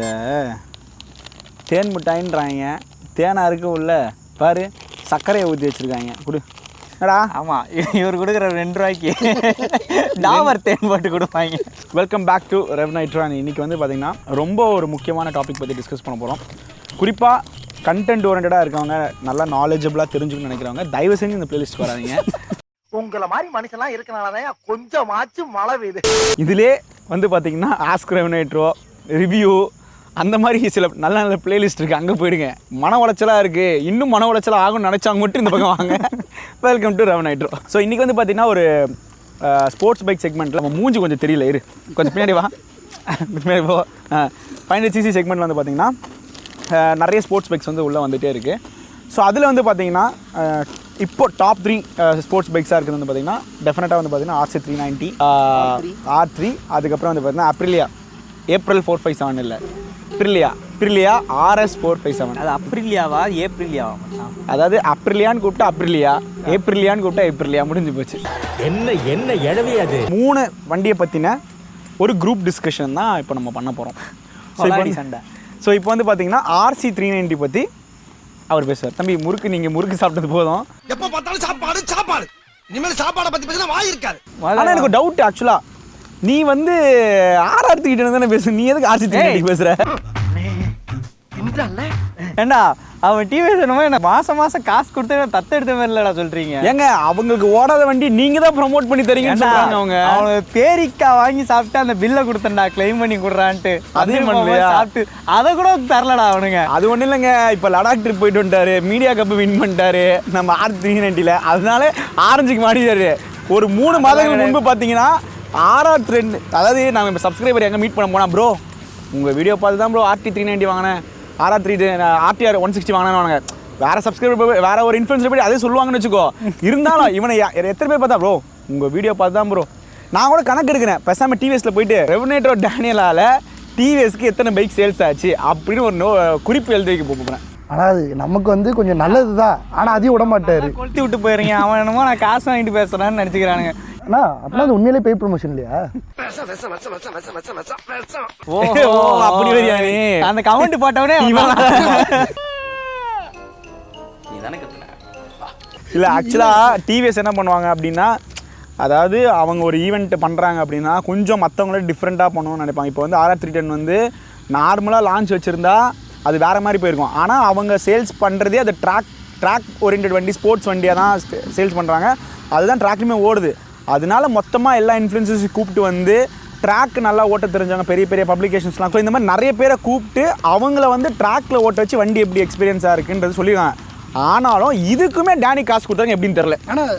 இந்த தேன் மிட்டாயின்றாங்க, தேனா இருக்க உள்ள பாரு சர்க்கரையை ஊற்றி வச்சுருக்காங்க. கொடு என்னடா. ஆமாம், இவர் கொடுக்குற 2 ரூபாய்க்கு டாபர் தேன் போட்டு கொடுப்பாங்க. Welcome back to Rev Nitron. இன்றைக்கி வந்து பார்த்திங்கன்னா ரொம்ப ஒரு முக்கியமான டாபிக் பற்றி டிஸ்கஸ் பண்ண போகிறோம். குறிப்பாக கண்டென்ட் ஓரியன்டாக இருக்கவங்க, நல்லா நாலேஜபிளாக தெரிஞ்சுக்கணும்னு நினைக்கிறவங்க தயவு செஞ்சு இந்த பிளேலிஸ்ட் வராதிங்க. உங்களை மாதிரி மனுஷன்லாம் இருக்கனாலதான் கொஞ்சமாச்சும் மழை பெய்யுது. இதிலே வந்து பார்த்திங்கன்னா ஆஸ்க் ரெவ் நைட்ரோ, ரிவ்யூ, அந்த மாதிரி சில நல்ல நல்ல பிளேலிஸ்ட் இருக்குது. அங்கே போயிடுங்க. மன உளைச்சலாக இருக்குது, இன்னும் மன உளைச்சலாக ஆகும்னு நினச்சாங்க மட்டும் இந்த பக்கம் வாங்க. Welcome to rev nitro. So இன்றைக்கி வந்து பார்த்திங்கன்னா ஒரு ஸ்போர்ட்ஸ் பைக் செக்மெண்ட்டில் நம்ம மூஞ்சி கொஞ்சம் தெரியல, கொஞ்சம் பின்னாடி வா, பின்னாடி போ. 500cc செக்மெண்ட்டில் வந்து பார்த்திங்கன்னா நிறைய ஸ்போர்ட்ஸ் பைக்ஸ் வந்து உள்ளே வந்துகிட்டே இருக்குது. ஸோ அதில் வந்து பார்த்திங்கன்னா இப்போ டாப் 3 ஸ்போர்ட்ஸ் பைக்ஸாக இருக்குது வந்து பார்த்திங்கன்னா டெஃபினட்டாக வந்து பார்த்திங்கன்னா RC 390, R3, அதுக்கப்புறம் வந்து பார்த்திங்கன்னா அப்ரிலியா ஏப்ரல் 457 இல்லை அப்ரிலியா RS 457. அது அப்ரிலியாவா ஏப்ரிலியாவா? அதாவது அப்ரிலியான்னு கூப்பிட்டா அப்ரிலியா, ஏப்ரிலியான்னு கூப்பிட்டா ஏப்ரிலியா, முடிஞ்சு போச்சு. என்ன எழவி அது. 3 வண்டியை பற்றின ஒரு குரூப் டிஸ்கஷன் தான் இப்போ நம்ம பண்ண போகிறோம். சண்டை. ஸோ இப்போ வந்து பார்த்தீங்கன்னா RC 390 பற்றி அவர் பேசுவார். தம்பி முறுக்கு, நீங்கள் முறுக்கு சாப்பிட்டது போதும், எப்போ பார்த்தாலும் சாப்பாடு. இனிமேல் சாப்பாடை பற்றி பேசினா வாய் இருக்காது. ஆனால் எனக்கு டவுட், ஆக்சுவலாக நீ வந்து RR 310 தானே பேசு, நீ எதுக்கு RC 390 பேசுகிற? ஏண்டா அவன் டிவிஎஸ் என்னமோ என்ன மாதம் காசு கொடுத்து தத்து எடுத்த மாதிரி இல்லடா சொல்கிறீங்க. ஏங்க அவங்களுக்கு ஓடாத வண்டி நீங்கள் தான் ப்ரொமோட் பண்ணி தரீங்கன்னு சொல்கிறாங்க. அவங்க பேரிக்காய் வாங்கி சாப்பிட்டு அந்த பில்லை கொடுத்தேன்டா கிளைம் பண்ணி கொடுறான்ட்டு, அதையும் பண்ணலையா? சாப்பிட்டு அதை கூட தரலடா அவனுங்க. அது ஒன்றும் இல்லைங்க, இப்போ லடாக் ட்ரிப் போயிட்டு வந்துட்டாரு, மீடியா கப்பு வின் பண்ணிட்டாரு நம்ம RC 390. அதனால ஆரஞ்சுக்கு மாடிட்டாரு. ஒரு 3 மாதங்களுக்கு முன்பு பார்த்தீங்கன்னா RR 3, அதாவது நாங்கள் இப்போ சப்ஸ்கிரைபர் எங்கே மீட் பண்ண போனால், ப்ரோ உங்கள் வீடியோ பார்த்து தான் ப்ரோ RT 390 வாங்கினேன், RTR 160 வாங்கினாங்க. வேறு சப்ஸ்கிரைபர் வேறு ஒரு இன்ஃப்ளூயன்ஸர் போய் அதே சொல்லுவாங்கன்னு வச்சுக்கோ. இருந்தாலும் இவனை எத்தனை பேர் பார்த்தா, ப்ரோ உங்கள் வீடியோ பார்த்து தான் ப்ரோ. நான் கூட கணக்கு எடுக்கிறேன், பேசாமல் டிவிஎஸில் போயிட்டு ரெவ் நைட்ரோ டேனியலால் டிவிஎஸ்க்கு எத்தனை பைக் சேல்ஸ் ஆச்சு அப்படின்னு ஒரு குறிப்பு எழுதி வைக்க போகிறேன். ஆனால் அது நமக்கு வந்து கொஞ்சம் நல்லது தான், ஆனால் அதையும் விட மாட்டார். கொளுத்தி விட்டு போயிருங்க. அவன் என்னமோ நான் காசு வாங்கிட்டு பேசுகிறான்னு நினச்சிக்கிறானுங்க. அண்ணா அப்படின்னா அது உண்மையிலே பெய்ட் ப்ரொமோஷன் இல்லையா? அப்படி வரியா நீ? அந்த கமெண்ட் போட்டவனே இல்லை, ஆக்சுவலாக டிவிஎஸ் என்ன பண்ணுவாங்க அப்படின்னா, அதாவது அவங்க ஒரு ஈவெண்ட் பண்ணுறாங்க அப்படின்னா கொஞ்சம் மற்றவங்களே டிஃப்ரெண்ட்டாக பண்ணணும்னு நினைப்பாங்க. இப்போ வந்து RR 310 வந்து நார்மலாக லான்ச் வச்சுருந்தா அது வேறு மாதிரி போயிருக்கும். ஆனால் அவங்க சேல்ஸ் பண்ணுறதே அது ட்ராக் ஓரியன்ட் வண்டி, ஸ்போர்ட்ஸ் வண்டியாக தான் சேல்ஸ் பண்ணுறாங்க. அதுதான் ட்ராக்லையுமே ஓடுது. அதனால மொத்தமாக எல்லா இன்ஃப்ளூயன்சர்ஸையும் கூப்பிட்டு வந்து ட்ராக் நல்லா ஓட்ட தெரிஞ்சவங்க, பெரிய பப்ளிகேஷன்ஸ்லாம், ஸோ இந்த மாதிரி நிறைய பேரை கூப்பிட்டு அவங்கள வந்து ட்ராக்கில் ஓட்ட வச்சு வண்டி எப்படி எக்ஸ்பீரியன்ஸாக இருக்குன்றது சொல்லியிருக்காங்க. ஆனாலும் இதுக்குமே டேனி காசு கொடுத்தாங்க எப்படின்னு தெரில. ஆனால்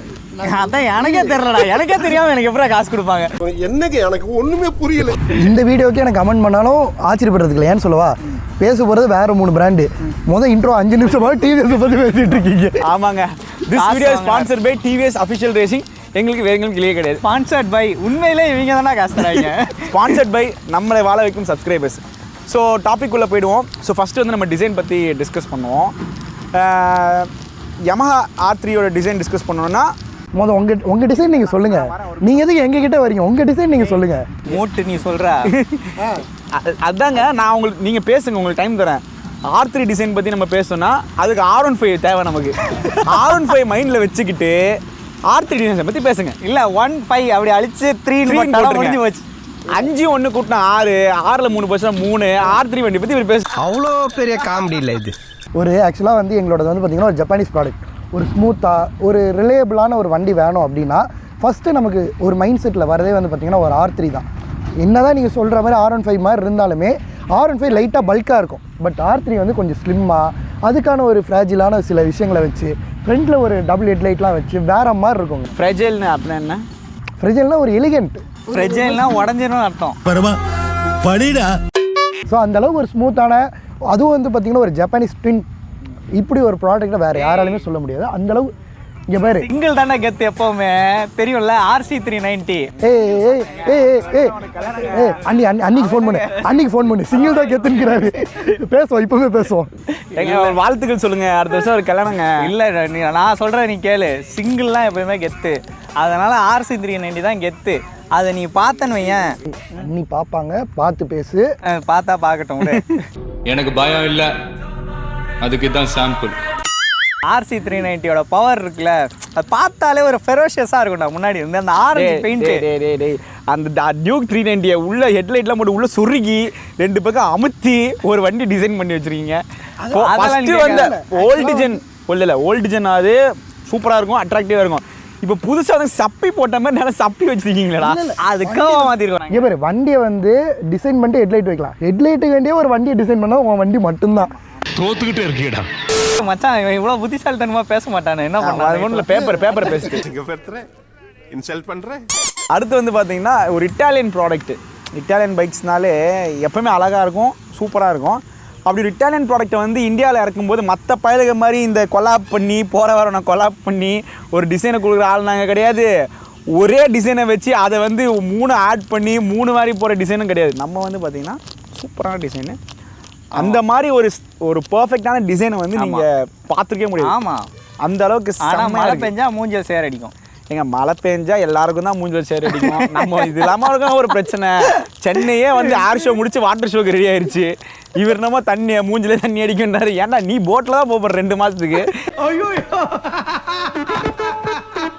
அதான் எனக்கே தெரிலடா, எனக்கே தெரியாமல் எனக்கு எப்படா காசு கொடுப்பாங்க? என்னங்க எனக்கு ஒன்றுமே புரியல. இந்த வீடியோக்கு எனக்கு கமெண்ட் பண்ணாலும் ஆச்சரியப்படுறதுக்கு இல்லை. ஏன்னு சொல்லவா, பேச போகிறது வேறு 3 பிராண்டு. முதல் இன்ட்ரோ 5 நிமிஷமாக டிவிஎஸ் பற்றி பேசிகிட்டு இருக்கீங்க. ஆமாங்க, this video sponsored by TVS official racing. எங்களுக்கு இல்லையே கிடையாது. ஸ்பான்சர்ட் பை, உண்மையிலே இவங்க தானே காசு தராங்க. ஸ்பான்சர்ட் பை நம்மளை வாழ வைக்கும் சப்ஸ்கிரைபர்ஸ். ஸோ டாபிக் உள்ள போயிடுவோம். ஸோ ஃபஸ்ட்டு வந்து நம்ம டிசைன் பற்றி டிஸ்கஸ் பண்ணுவோம். Yamaha R3யோட டிசைன் டிஸ்கஸ் பண்ணோன்னா உங்கள் டிசைன் நீங்கள் சொல்லுங்கள். நீங்கள் எதுக்கு எங்ககிட்ட வரீங்க? உங்கள் டிசைன் நீங்கள் சொல்லுங்கள். மூட்டு நீ சொல்கிற அதாங்க, நான் உங்களுக்கு நீங்கள் பேசுங்க, உங்களுக்கு டைம் தரேன். R3 டிசைன் பற்றி நம்ம பேசணும்னா அதுக்கு R15 தேவை நமக்கு. R15 மைண்டில் வச்சுக்கிட்டு R3 டிசைன் பற்றி பேசுங்க. இல்லை 15 அப்படி அழிச்சு 3 முடிஞ்சு போச்சு. 5 1 கூட்டினா 6, 6ல் 3 போச்சுன்னா 3. R3 வண்டி பற்றி இவர் பேச அவ்வளோ பெரிய காமெடி இல்லை இது. ஒரு ஆக்சுவலாக வந்து எங்களோட வந்து பார்த்திங்கன்னா ஒரு ஜப்பானீஸ் ப்ராடக்ட், ஒரு ஸ்மூத்தாக ஒரு ரிலையபிளான ஒரு வண்டி வேணும் அப்படின்னா ஃபஸ்ட்டு நமக்கு ஒரு மைண்ட் செட்டில் வரதே வந்து பார்த்திங்கன்னா ஒரு R3 தான். என்ன தான் நீங்கள் சொல்கிற மாதிரி R15 மாதிரி இருந்தாலுமே R15 லைட்டாக பல்காக இருக்கும். பட் R3 வந்து கொஞ்சம் ஸ்லிம்மாக, அதுக்கான ஒரு ஃப்ராஜிலான சில விஷயங்களை வச்சு, ஃப்ரண்ட்டில் ஒரு டபுள் ஹெட்லைட்லாம் வச்சு வேறு மாதிரி இருக்கும். ஃப்ரெஜைல்னு அப்படின்னா என்ன? ஃப்ரெஜைல்னா ஒரு எலிகென்ட், ஃப்ரெஜைல்னா உடஞ்சிரும் அர்த்தம். படிடா. ஸோ அந்தளவுக்கு ஒரு ஸ்மூத்தான, அதுவும் வந்து பார்த்திங்கன்னா ஒரு ஜப்பானீஸ் ட்வின், இப்படி ஒரு ப்ராடக்ட்டை வேறு யாராலுமே சொல்ல முடியாது. அந்தளவு இங்கே பேர் சிங்கிள் தானே கெத்து எப்போவுமே தெரியும்ல. RC 390 அன்னைக்கு ஃபோன் பண்ணு சிங்கிள் தான் கெத்துங்கிறாரு. பேசுவோம், இப்போவே பேசுவோம். வாழ்த்துக்கள் சொல்லுங்கள். அடுத்த வருஷம் ஒரு கல்யாணங்க. இல்லை நான் சொல்கிறேன், நீ கேளு. சிங்கிள்லாம் எப்போயுமே கெத்து, அதனால் RC 390 தான் கெத்து. அதை நீ பார்த்தன்னு வையேன், நீ பார்ப்பாங்க, பார்த்து பேசு. பார்த்தா பார்க்கட்டும் விடு. எனக்கு பயம் இல்லை, அதுக்கு தான் சாம்பிள். RC 390யோட பவர் இருக்குல்ல, அது பார்த்தாலே ஒரு ஃபெரோஷியஸாக இருக்கும்டா. முன்னாடி இருந்து அந்த ஆரஞ்சு பெயிண்ட், அந்த டியூக் 390 உள்ள ஹெட்லைட்லாம் போட்டு உள்ள சுருகி 2 பக்கம் அமுத்தி ஒரு வண்டி டிசைன் பண்ணி வச்சிருக்கீங்க. ஓல்டு ஜென் இல்லை ஓல்டு ஜென் அது சூப்பராக இருக்கும், அட்ராக்டிவாக இருக்கும். இப்போ புதுசாக வந்து சப்பி போட்ட மாதிரி நல்லா சப்பி வச்சிருக்கீங்களா? அதுக்காக மாற்றிருக்கோம். இங்கே பேர் வண்டியை வந்து டிசைன் பண்ணிட்டு ஹெட்லைட் வைக்கலாம். ஹெட்லைட்டுக்கு வேண்டிய ஒரு வண்டியை டிசைன் பண்ணால் உன் வண்டி மட்டும்தான். தோத்துக்கிட்டே இருக்கீடா மச்சான், இவன் இவ்வளோ புத்திசாலித்தனமாக பேச மாட்டானே, என்ன பண்ண? அது ஒன்றும் பேப்பர் பேசிட்டு இன்சல்ட் பண்ணுறேன். அடுத்து வந்து பார்த்தீங்கன்னா ஒரு இட்டாலியன் ப்ராடக்ட்டு. இட்டாலியன் பைக்ஸ்னாலே எப்போவுமே அழகாக இருக்கும், சூப்பராக இருக்கும். அப்படி ஒரு இட்டாலியன் ப்ராடக்ட்டை வந்து இந்தியாவில் இறக்கும்போது மற்ற பயலுக மாதிரி இந்த கொலாப் பண்ணி போகிற வர நான் கொலாப் பண்ணி ஒரு டிசைனை கொடுக்குற ஆள் நாங்கள் கிடையாது. ஒரே டிசைனை வச்சு அதை வந்து 3 ஆட் பண்ணி 3 மாதிரி போகிற டிசைனும் கிடையாது. நம்ம வந்து பார்த்திங்கன்னா சூப்பரான டிசைனு, அந்த மாதிரி ஒரு பர்ஃபெக்டான டிசைனை வந்து நீங்கள் பார்த்துருக்கே முடியாது. ஆமாம், அந்த அளவுக்கு மழை பெஞ்சா மூஞ்சல் சேர் அடிக்கும். எங்க மழை பெஞ்சா எல்லாருக்கும் தான் மூஞ்சல் சேர் அடிக்கும். நம்ம இது இல்லாமல் இருக்கும் ஒரு பிரச்சனை. சென்னையே வந்து ஏர் ஷோ முடிச்சு வாட்டர் ஷோக்கு ரெடி ஆயிடுச்சு. இவர் நம்ம மூஞ்சிலே தண்ணி அடிக்கும்ன்றாரு. ஏன்டா நீ போட்டில் தான் போகிற 2 மாதத்துக்கு.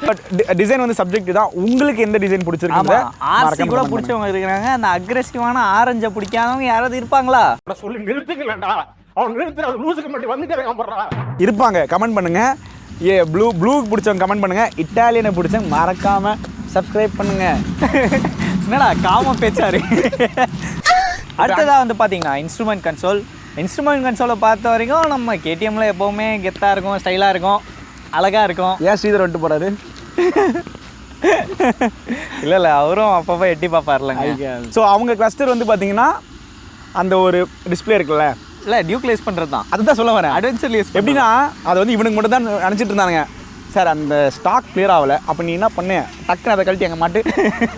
பட் டிசைன் வந்து சப்ஜெக்ட் தான். உங்களுக்கு எந்த டிசைன் பிடிச்சிருக்கு? RC கூட பிடிச்சவங்க இருக்கிறாங்க. அந்த அக்ரெசிவான ஆரஞ்சை பிடிக்காதவங்க யாராவது இருப்பாங்களா? சொல்லி நிறுத்துக்கலடா, அவன் நிறுத்துற லூசுக்கு மட்டும் வந்துட்டு இருப்பாங்க. கமெண்ட் பண்ணுங்க. ப்ளூக்கு பிடிச்சவங்க கமெண்ட் பண்ணுங்க. இட்டாலியனை பிடிச்சவங்க மறக்காம சப்ஸ்கிரைப் பண்ணுங்க. என்னடா காம பேச்சாரு. அடுத்ததாக வந்து பார்த்தீங்கன்னா இன்ஸ்ட்ருமெண்ட் கன்சோலை பார்த்த வரைக்கும் நம்ம KTMல எப்போவுமே கெத்தாக இருக்கும், ஸ்டைலாக இருக்கும், அழகாக இருக்கும். ஏன் ஸ்ரீதர் வந்துட்டு போகிறாரு? இல்லை அவரும் அப்பப்போ எட்டி பார்ப்பார்லங்க. ஸோ அவங்க கிளஸ்டர் வந்து பார்த்தீங்கன்னா அந்த ஒரு டிஸ்பிளே இருக்குல்ல, இல்லை டியூக்லைஸ் பண்ணுறது தான். அதுதான் சொல்ல வரேன். அட்வென்ச்சர் யூஸ் எப்படின்னா அதை வந்து இவனுக்கு மட்டும் தான் நினச்சிட்டு இருந்தானுங்க. சார் அந்த ஸ்டாக் கிளியர் ஆகலை, அப்போ நீ என்ன பண்ணு, டக்குன்னு அதை கழட்டி எங்கே மாட்டு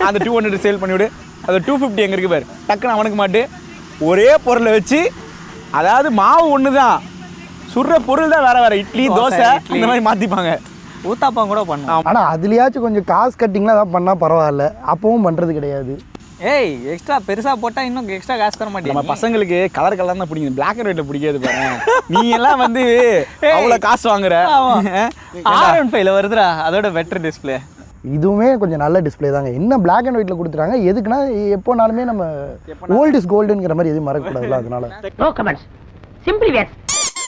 அந்த 200 சேல் பண்ணிவிடு, அது 250 எங்கே இருக்குது பாரு, டக்குன்னு அவனுக்கு மாட்டு. ஒரே பொருளை வச்சு, அதாவது மாவு ஒன்று தான், சுடுற பொருள் தான் வேறு இட்லி தோசை இந்த மாதிரி மாற்றிப்பாங்க. ஊத்தாப்பம் கூட பண்ணலாம். ஆனால் அதுலேயாச்சும் கொஞ்சம் காசு கட்டிங்லாம் தான் பண்ணால் பரவாயில்ல, அப்பவும் பண்ணுறது கிடையாது. ஏய் எக்ஸ்ட்ரா பெருசாக போட்டால் இன்னும் எக்ஸ்ட்ரா காசு தர மாட்டேன். நம்ம பசங்களுக்கு கலர் தான் பிடிக்கும், பிளாக் அண்ட் ஒயிட்ல பிடிக்காது பாரு. நீ எல்லாம் வந்து அவ்வளோ காசு வாங்குற. R15 வருதுடா, அதோட பெட்டர் டிஸ்பிளே. இதுவுமே கொஞ்சம் நல்ல டிஸ்பிளே தாங்க. என்ன பிளாக் அண்ட் ஒயிட்ல கொடுத்துறாங்க, எதுக்குன்னா எப்போனாலுமே நம்ம ஓல்ட் இஸ் கோல்டுங்கிற மாதிரி எதுவும் மறக்கக்கூடாதுல்ல, அதனால.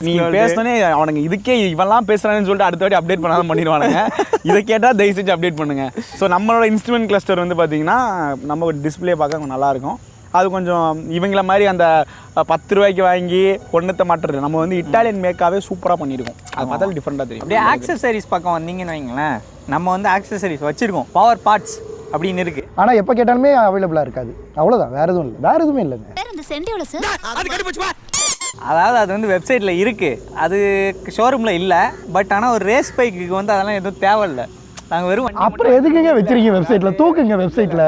நீ பேசனே அவனுங்க இதுக்கே இவெல்லாம் பேசுறான்னு சொல்லிட்டு அடுத்த வாட்டி அப்டேட் பண்ணாலும் பண்ணிடுவானுங்க. இதை கேட்டால் தயவு செஞ்சு அப்டேட் பண்ணுங்க. ஸோ நம்மளோட இன்ஸ்ட்ருமெண்ட் கிளஸ்டர் வந்து பார்த்தீங்கன்னா நம்ம ஒரு டிஸ்பிளே பார்க்க கொஞ்சம் நல்லாயிருக்கும். அது கொஞ்சம் இவங்கள மாதிரி அந்த 10 ரூபாய்க்கு வாங்கி ஒன்றத்தை மாட்டுறது நம்ம வந்து இட்டாலியன் மேக்காவே சூப்பராக பண்ணியிருக்கோம். அது பார்த்தாலும் டிஃப்ரெண்ட்டாக தெரியும். அப்படியே ஆக்சசரிஸ் பக்கம் வந்தீங்கன்னு வைங்களேன், நம்ம வந்து ஆக்சசரிஸ் வச்சுருக்கோம், பவர் பார்ட்ஸ் அப்படின்னு இருக்குது. ஆனால் எப்போ கேட்டாலுமே அவைலபிளாக இருக்காது, அவ்வளோதான். வேறு எதுவும் இல்லை, வேறு எதுவுமே இல்லைங்க. அதாவது அது வந்து வெப்சைட்டில் இருக்குது, அது ஷோரூமில் இல்லை. பட் ஆனால் ஒரு ரேஸ் பைக்குக்கு வந்து அதெல்லாம் எதுவும் தேவையில்லை. நாங்கள் வெறும் அப்புறம் எதுக்குங்க வச்சிருக்கீங்க வெப்சைட்டில்? தூக்குங்க வெப்சைட்டில்.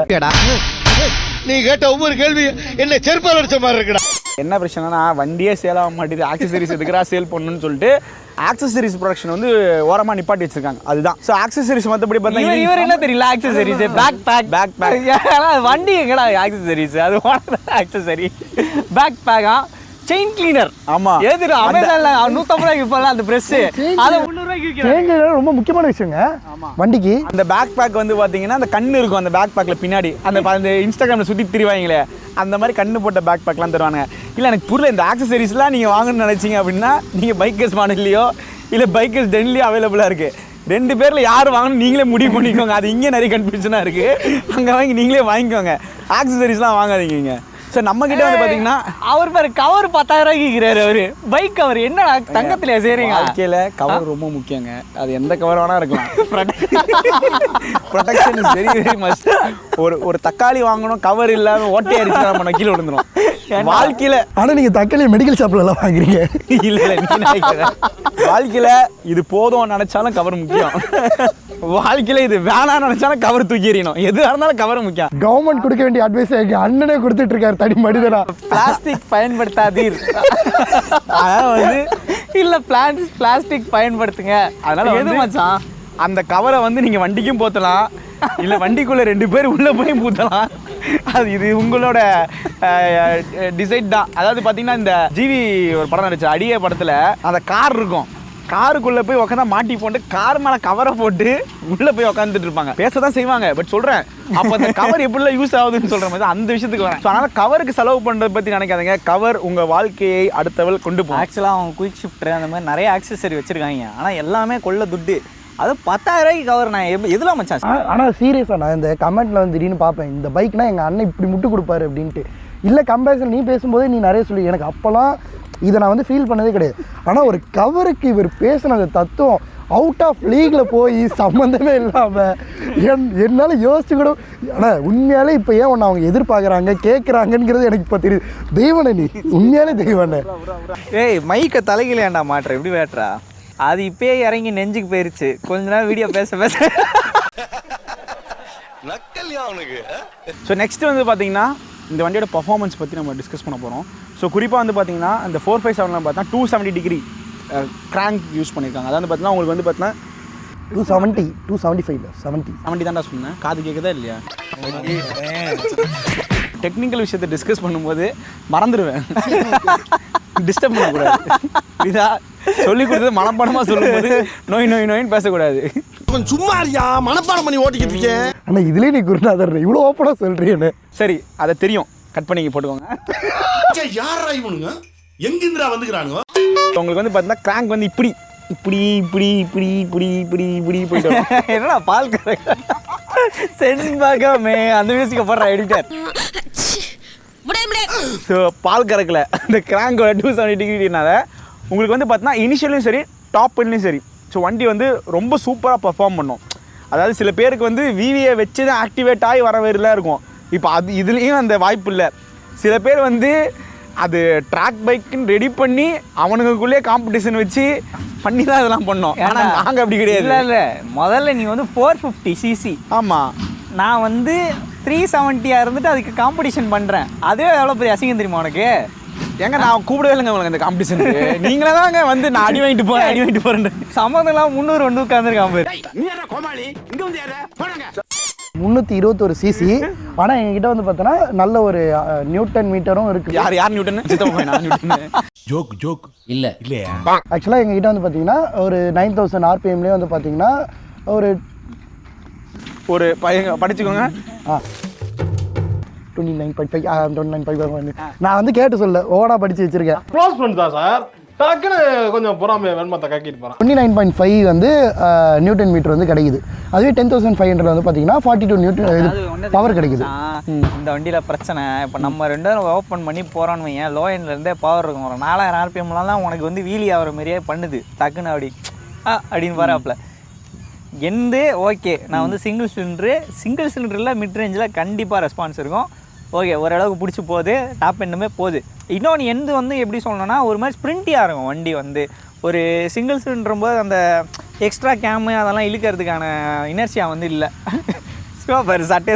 நீ கேட்ட ஒவ்வொரு கேள்வி என்ன செருப்பால் அடிச்ச மாதிரி இருக்குடா. என்ன பிரச்சனைனா வண்டியே சேல் ஆக மாட்டேது, ஆக்சசரிஸ் எதுக்குறா சேல் பண்ணணும்னு சொல்லிட்டு ஆக்சசரிஸ் ப்ரொடக்ஷன் வந்து ஓரமாக நிப்பாட்டி வச்சிருக்காங்க. அதுதான். ஸோ ஆக்சசரிஸ் மற்றபடி பார்த்தா இவர் என்ன தெரியல, ஆக்சசரிஸ் பேக் பேக் வண்டி எங்கடா ஆக்சசரிஸ், அது ஆக்சசரி பேக் பேக்கா செயின் கிளீனர். ஆமா, எதுடா அமேசான்ல 150 ரூபாய்க்கு போலாம் அந்த பிரஷ், அத 300 ரூபாய்க்கு விக்கிறாங்க. ரொம்ப முக்கியமான விஷயங்க வண்டிக்கு. அந்த பேக் பேக் வந்து பாத்தீங்கன்னா அந்த கண்ணு இருக்கும் அந்த பேக் பேக்ல பின்னாடி, அந்த இன்ஸ்டாகிராம்ல சுத்தி திரிவாங்களே அந்த மாதிரி கண்ணு போட்ட பேக் பேக்லாம் தருவாங்க. இல்ல எனக்கு புரியல, இந்த ஆக்சசரிஸ்லாம் நீங்க வாங்கணும்னு நினைச்சீங்க அப்படின்னா நீங்க பைக்கர்ஸ் மாடல்லையோ இல்ல பைக்கர்ஸ் டென்லியோ அவைலபிளா இருக்கு. 2 பேர்ல யார் வாங்கணும் நீங்களே முடிவு பண்ணிக்கோங்க. அது இங்கே நிறைய கன்ஃபியூஷனா இருக்கு, அங்க வாங்கி நீங்களே வாங்கிக்கோங்க. ஆக்சசரிஸ்லாம் வாங்காதீங்க. ஸோ நம்ம கிட்ட வந்து பார்த்தீங்கன்னா அவர் பாரு கவர் 10,000 ரூபாய்க்கு விற்கிறாரு. அவர் பைக் கவர் என்ன தங்கத்தில் செய்கிறீங்க? வாழ்க்கையில் கவர் ரொம்ப முக்கியங்க. அது எந்த கவர் வேணா இருக்கலாம். Protection is very very must. ஒரு தக்காளி வாங்கணும், கவர் இல்லாமல் ஓட்டை அடிச்சு நம்ம கீழே விழுந்துடும் வாழ்க்கையில். ஆனால் நீங்கள் தக்காளி மெடிக்கல் ஷாப்லலாம் வாங்குறீங்க. இல்லை வாழ்க்கையில் இது போதும் நினச்சாலும் கவர் முக்கியம். வாழ்க்கையில் இது வேணாம் நினச்சாலும் கவர் தூக்கி எறியணும். எது இருந்தாலும் கவர் முக்கியம். கவர்மெண்ட் கொடுக்க வேண்டிய அட்வைஸ் எங்கள் அண்ணனே கொடுத்துட்டு இருக்காரு, தனி மனிதனா. பிளாஸ்டிக் பயன்படுத்தாதீர், அதனால் வந்து இல்லை பிளாஸ்டிக் பயன்படுத்துங்க. அதனால எது மச்சான் அந்த கவரை வந்து நீங்கள் வண்டிக்கும் போத்தலாம், இல்லை வண்டிக்குள்ளே 2 பேர் உள்ளே போய் பூத்தலாம். அது இது உங்களோட டிசைட் தான். அதாவது பார்த்தீங்கன்னா இந்த ஜிவி ஒரு படம் நடிச்ச அடியே படத்தில் அந்த கார் இருக்கும், காருக்குள்ளே போய் உட்காந்தா மாட்டி போட்டு கார் மேலே கவரை போட்டு உள்ளே போய் உட்காந்துட்டு இருப்பாங்க. பேச தான் செய்வாங்க, பட் சொல்கிறேன் அப்போ அந்த கவர் எப்படிலாம் யூஸ் ஆகுதுன்னு சொல்கிற மாதிரி அந்த விஷயத்துக்கு வரேன். ஸோ அதனால் கவருக்கு செலவு பண்ணுறதை பற்றி நினைக்காதீங்க. கவர் உங்கள் வாழ்க்கையை அடுத்தவள் கொண்டு போகும். ஆக்சுவலாக அவங்க குயிக் ஷிஃப்ட் அந்த மாதிரி நிறைய ஆக்சசரி வச்சுருக்காங்க, ஆனால் எல்லாமே கொள்ள துட்டு. அது 10,000 ரூபாய்க்கு கவர் நான் எதுலாம் மச்சான். ஆனால் சீரியஸாக நான் இந்த கமெண்ட்டில் வந்து திடீர்னு பார்ப்பேன், இந்த பைக்னா எங்கள் அண்ணன் இப்படி முட்டு கொடுப்பாரு அப்படின்ட்டு. இல்லை கம்பேரிசன் நீ பேசும்போது நீ நிறைய சொல்லி, எனக்கு அப்போல்லாம் இதை நான் வந்து ஃபீல் பண்ணதே கிடையாது. ஆனால் ஒரு கவருக்கு இவர் பேசின அந்த தத்துவம் அவுட் ஆஃப் லீக்ல போய் சம்மந்தமே இல்லாமல் என்னால் யோசிச்சு கூட. ஆனால் உண்மையாலே இப்போ ஏன் ஒன்று அவங்க எதிர்பார்க்குறாங்க கேட்குறாங்கங்கிறது எனக்கு இப்போ தெரியுது. தெய்வனே நீ உண்மையாலே தெய்வனே. ஏய் மைக்கை தலைகீழ ஏன்டா மாட்டுற, எப்படி வேட்டுறா? அது இப்பயே இறங்கி நெஞ்சுக்கு போயிருச்சு. கொஞ்ச நேரம் வீடியோ பேச நக்கல்யா அவனுக்கு. ஸோ நெக்ஸ்ட் வந்து பார்த்தீங்கன்னா இந்த வண்டியோட பர்ஃபார்மன்ஸ் பற்றி நம்ம டிஸ்கஸ் பண்ண போகிறோம். ஸோ குறிப்பாக வந்து பார்த்தீங்கன்னா இந்த 457 பார்த்தா 270 டிகிரி கிராங்க் யூஸ் பண்ணியிருக்காங்க. அதாவது பார்த்தீங்கன்னா உங்களுக்கு வந்து பார்த்தீங்கன்னா 270 275 70 தான்டா சொன்னேன், காது கேட்குதா இல்லையா? டெக்னிக்கல் விஷயத்தை டிஸ்கஸ் பண்ணும்போது மறந்துடுவேன், டிஸ்டர்ப் பண்ணக்கூடாது. இதா சொல்லி கொடுத்தது மனப்பாடமாக சொல்லும்போது நோயின்னு பேசக்கூடாது. கொஞ்சம் சும்மா இருக்கியா, மனப்பாடம் பண்ணி ஓட்டிக்கிட்டு இருக்கேன். ஆனால் இதுலேயே நீ குருநாதர் இவ்வளோ ஓப்பனாக சொல்கிறீன்னு. சரி அதை தெரியும், கட் பண்ணி போட்டுக்கோங்க. யாரா இவனுங்க, எங்கிருந்துடா வந்துக்கிறானுங்க? உங்களுக்கு வந்து பார்த்தீங்கன்னா கிராங்க் வந்து இப்படி இப்படி இப்படி இப்படி இப்படி இப்படி இப்படி போயிட்டு என்னடா பால் கறக்க சென்பாகமே அந்த மியூசிக்கை போடுற எடிட்டர். ஸோ பால் கறக்கல இந்த கிராங்கோட 270 டிகிரினால உங்களுக்கு வந்து பார்த்தீங்கன்னா இனிஷியலையும் சரி டாப் எண்ட்லையும் சரி ஸோ வண்டி வந்து ரொம்ப சூப்பராக பர்ஃபார்ம் பண்ணும். அதாவது சில பேருக்கு வந்து விவியை வச்சு தான் ஆக்டிவேட் ஆகி வர வேறுலாம் இருக்கும். இப்போ அது இதுலேயும் அந்த வாய்ப்பு இல்லை. சில பேர் வந்து அது ட்ராக் பைக்குன்னு ரெடி பண்ணி அவனுக்குள்ளே காம்படிஷன் வச்சு பண்ணி தான் இதெல்லாம் பண்ணோம். ஆனால் நாங்கள் அப்படி கிடையாது. இல்லை முதல்ல நீ வந்து 450 சிசி, ஆமாம் நான் வந்து 370 இருந்துட்டு அதுக்கு காம்படிஷன் பண்ணுறேன். அதுவே எவ்வளோ பெரிய அசிங்கம் தெரியுமா உனக்கு? ஏங்க நான் கூப்பிடவே இல்லைங்க உங்களுக்கு அந்த காம்படிஷனுக்கு. நீங்களே தாங்க வந்து நான் அடி வாங்கிட்டு போகிறேன் சம்மந்தம் இல்லாமல் 300 வந்து உட்காந்துருக்கான் பேர். 321 சிசி. ஆனால் எங்ககிட்ட வந்து பார்த்தோன்னா நல்ல ஒரு நியூட்டன் மீட்டரும் இருக்குது. யார் நியூட்டன்? ஜோக் இல்லையா? ஆக்சுவலாக எங்ககிட்ட வந்து பார்த்தீங்கன்னா ஒரு 9000 ஆர்பிஎம்லேயே வந்து பார்த்தீங்கன்னா ஒரு படிச்சுக்கோங்க 29.5 29.5 நான் வந்து கேட்டு சொல்ல ஓனா படித்து வச்சுருக்கேன். க்ளோஸ் ஃப்ரெண்ட்ஸ் தான் சார், டக்குன்னு கொஞ்சம் பொறாமை வெண்மத்தை கக்கிட்டு போகிறேன். 29.5 வந்து நியூட்டன் மீட்டர் வந்து கிடைக்குது. அதுவே 10,500 வந்து பார்த்தீங்கன்னா 42 நியூட்டன் பவர் கிடைக்குது. இந்த வண்டியில் பிரச்சனை இப்போ நம்ம 2 பேரும் ஓப்பன் பண்ணி போகிறோன்னு வையன், லோ எண்ட்லேருந்தே பவர் இருக்கும். ஒரு 4000 ஆர்பிஎம்லாம் உனக்கு வந்து வீலி ஆகிற மாதிரியே பண்ணுது. டக்குன்னு அப்படின்னு வராப்புல எந்து ஓகே. நான் வந்து சிங்கிள் சிலிண்டரில் மிட் ரேஞ்சில் கண்டிப்பாக ரெஸ்பான்ஸ் இருக்கும். ஓகே ஓரளவுக்கு பிடிச்சி போகுது, டாப் எண்டுமே போகுது. இன்னொன்று எந்து வந்து எப்படி சொல்லணும்னா ஒரு மாதிரி ஸ்ப்ரிண்டியாக இருக்கும் வண்டி. வந்து ஒரு சிங்கிள் சிலிண்டரும் போது அந்த எக்ஸ்ட்ரா கேமு அதெல்லாம் இழுக்கிறதுக்கான இனர்சியா வந்து இல்லை. சிவாபாரு சட்டை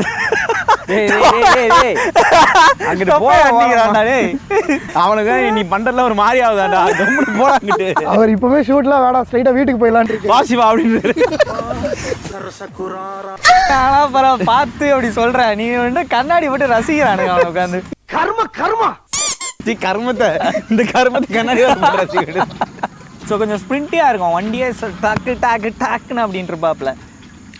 அங்கிட்டு போறாண்டே அவனுக்கு நீ பண்றதுல ஒரு மாதிரி ஆகுதாண்டா போறாங்கிட்டு. அவர் இப்பவே ஷூட்லாம் வேணாம், ஸ்ட்ரைட்டா வீட்டுக்கு போயிடலான்னு வாசிவா அப்படின்னு பார்த்து அப்படி சொல்ற. நீ வந்து கண்ணாடி போட்டு ரசிக்கிறானுங்க அவனை உட்காந்து. கர்மத்தை இந்த கர்மத்தை கண்ணாடி ரசிக்கிட்டு. ஸோ கொஞ்சம் ஸ்ப்ரிண்டியாக இருக்கும் வண்டியே, டாக்குன்னு அப்படின்ட்டு இருப்பாப்புல.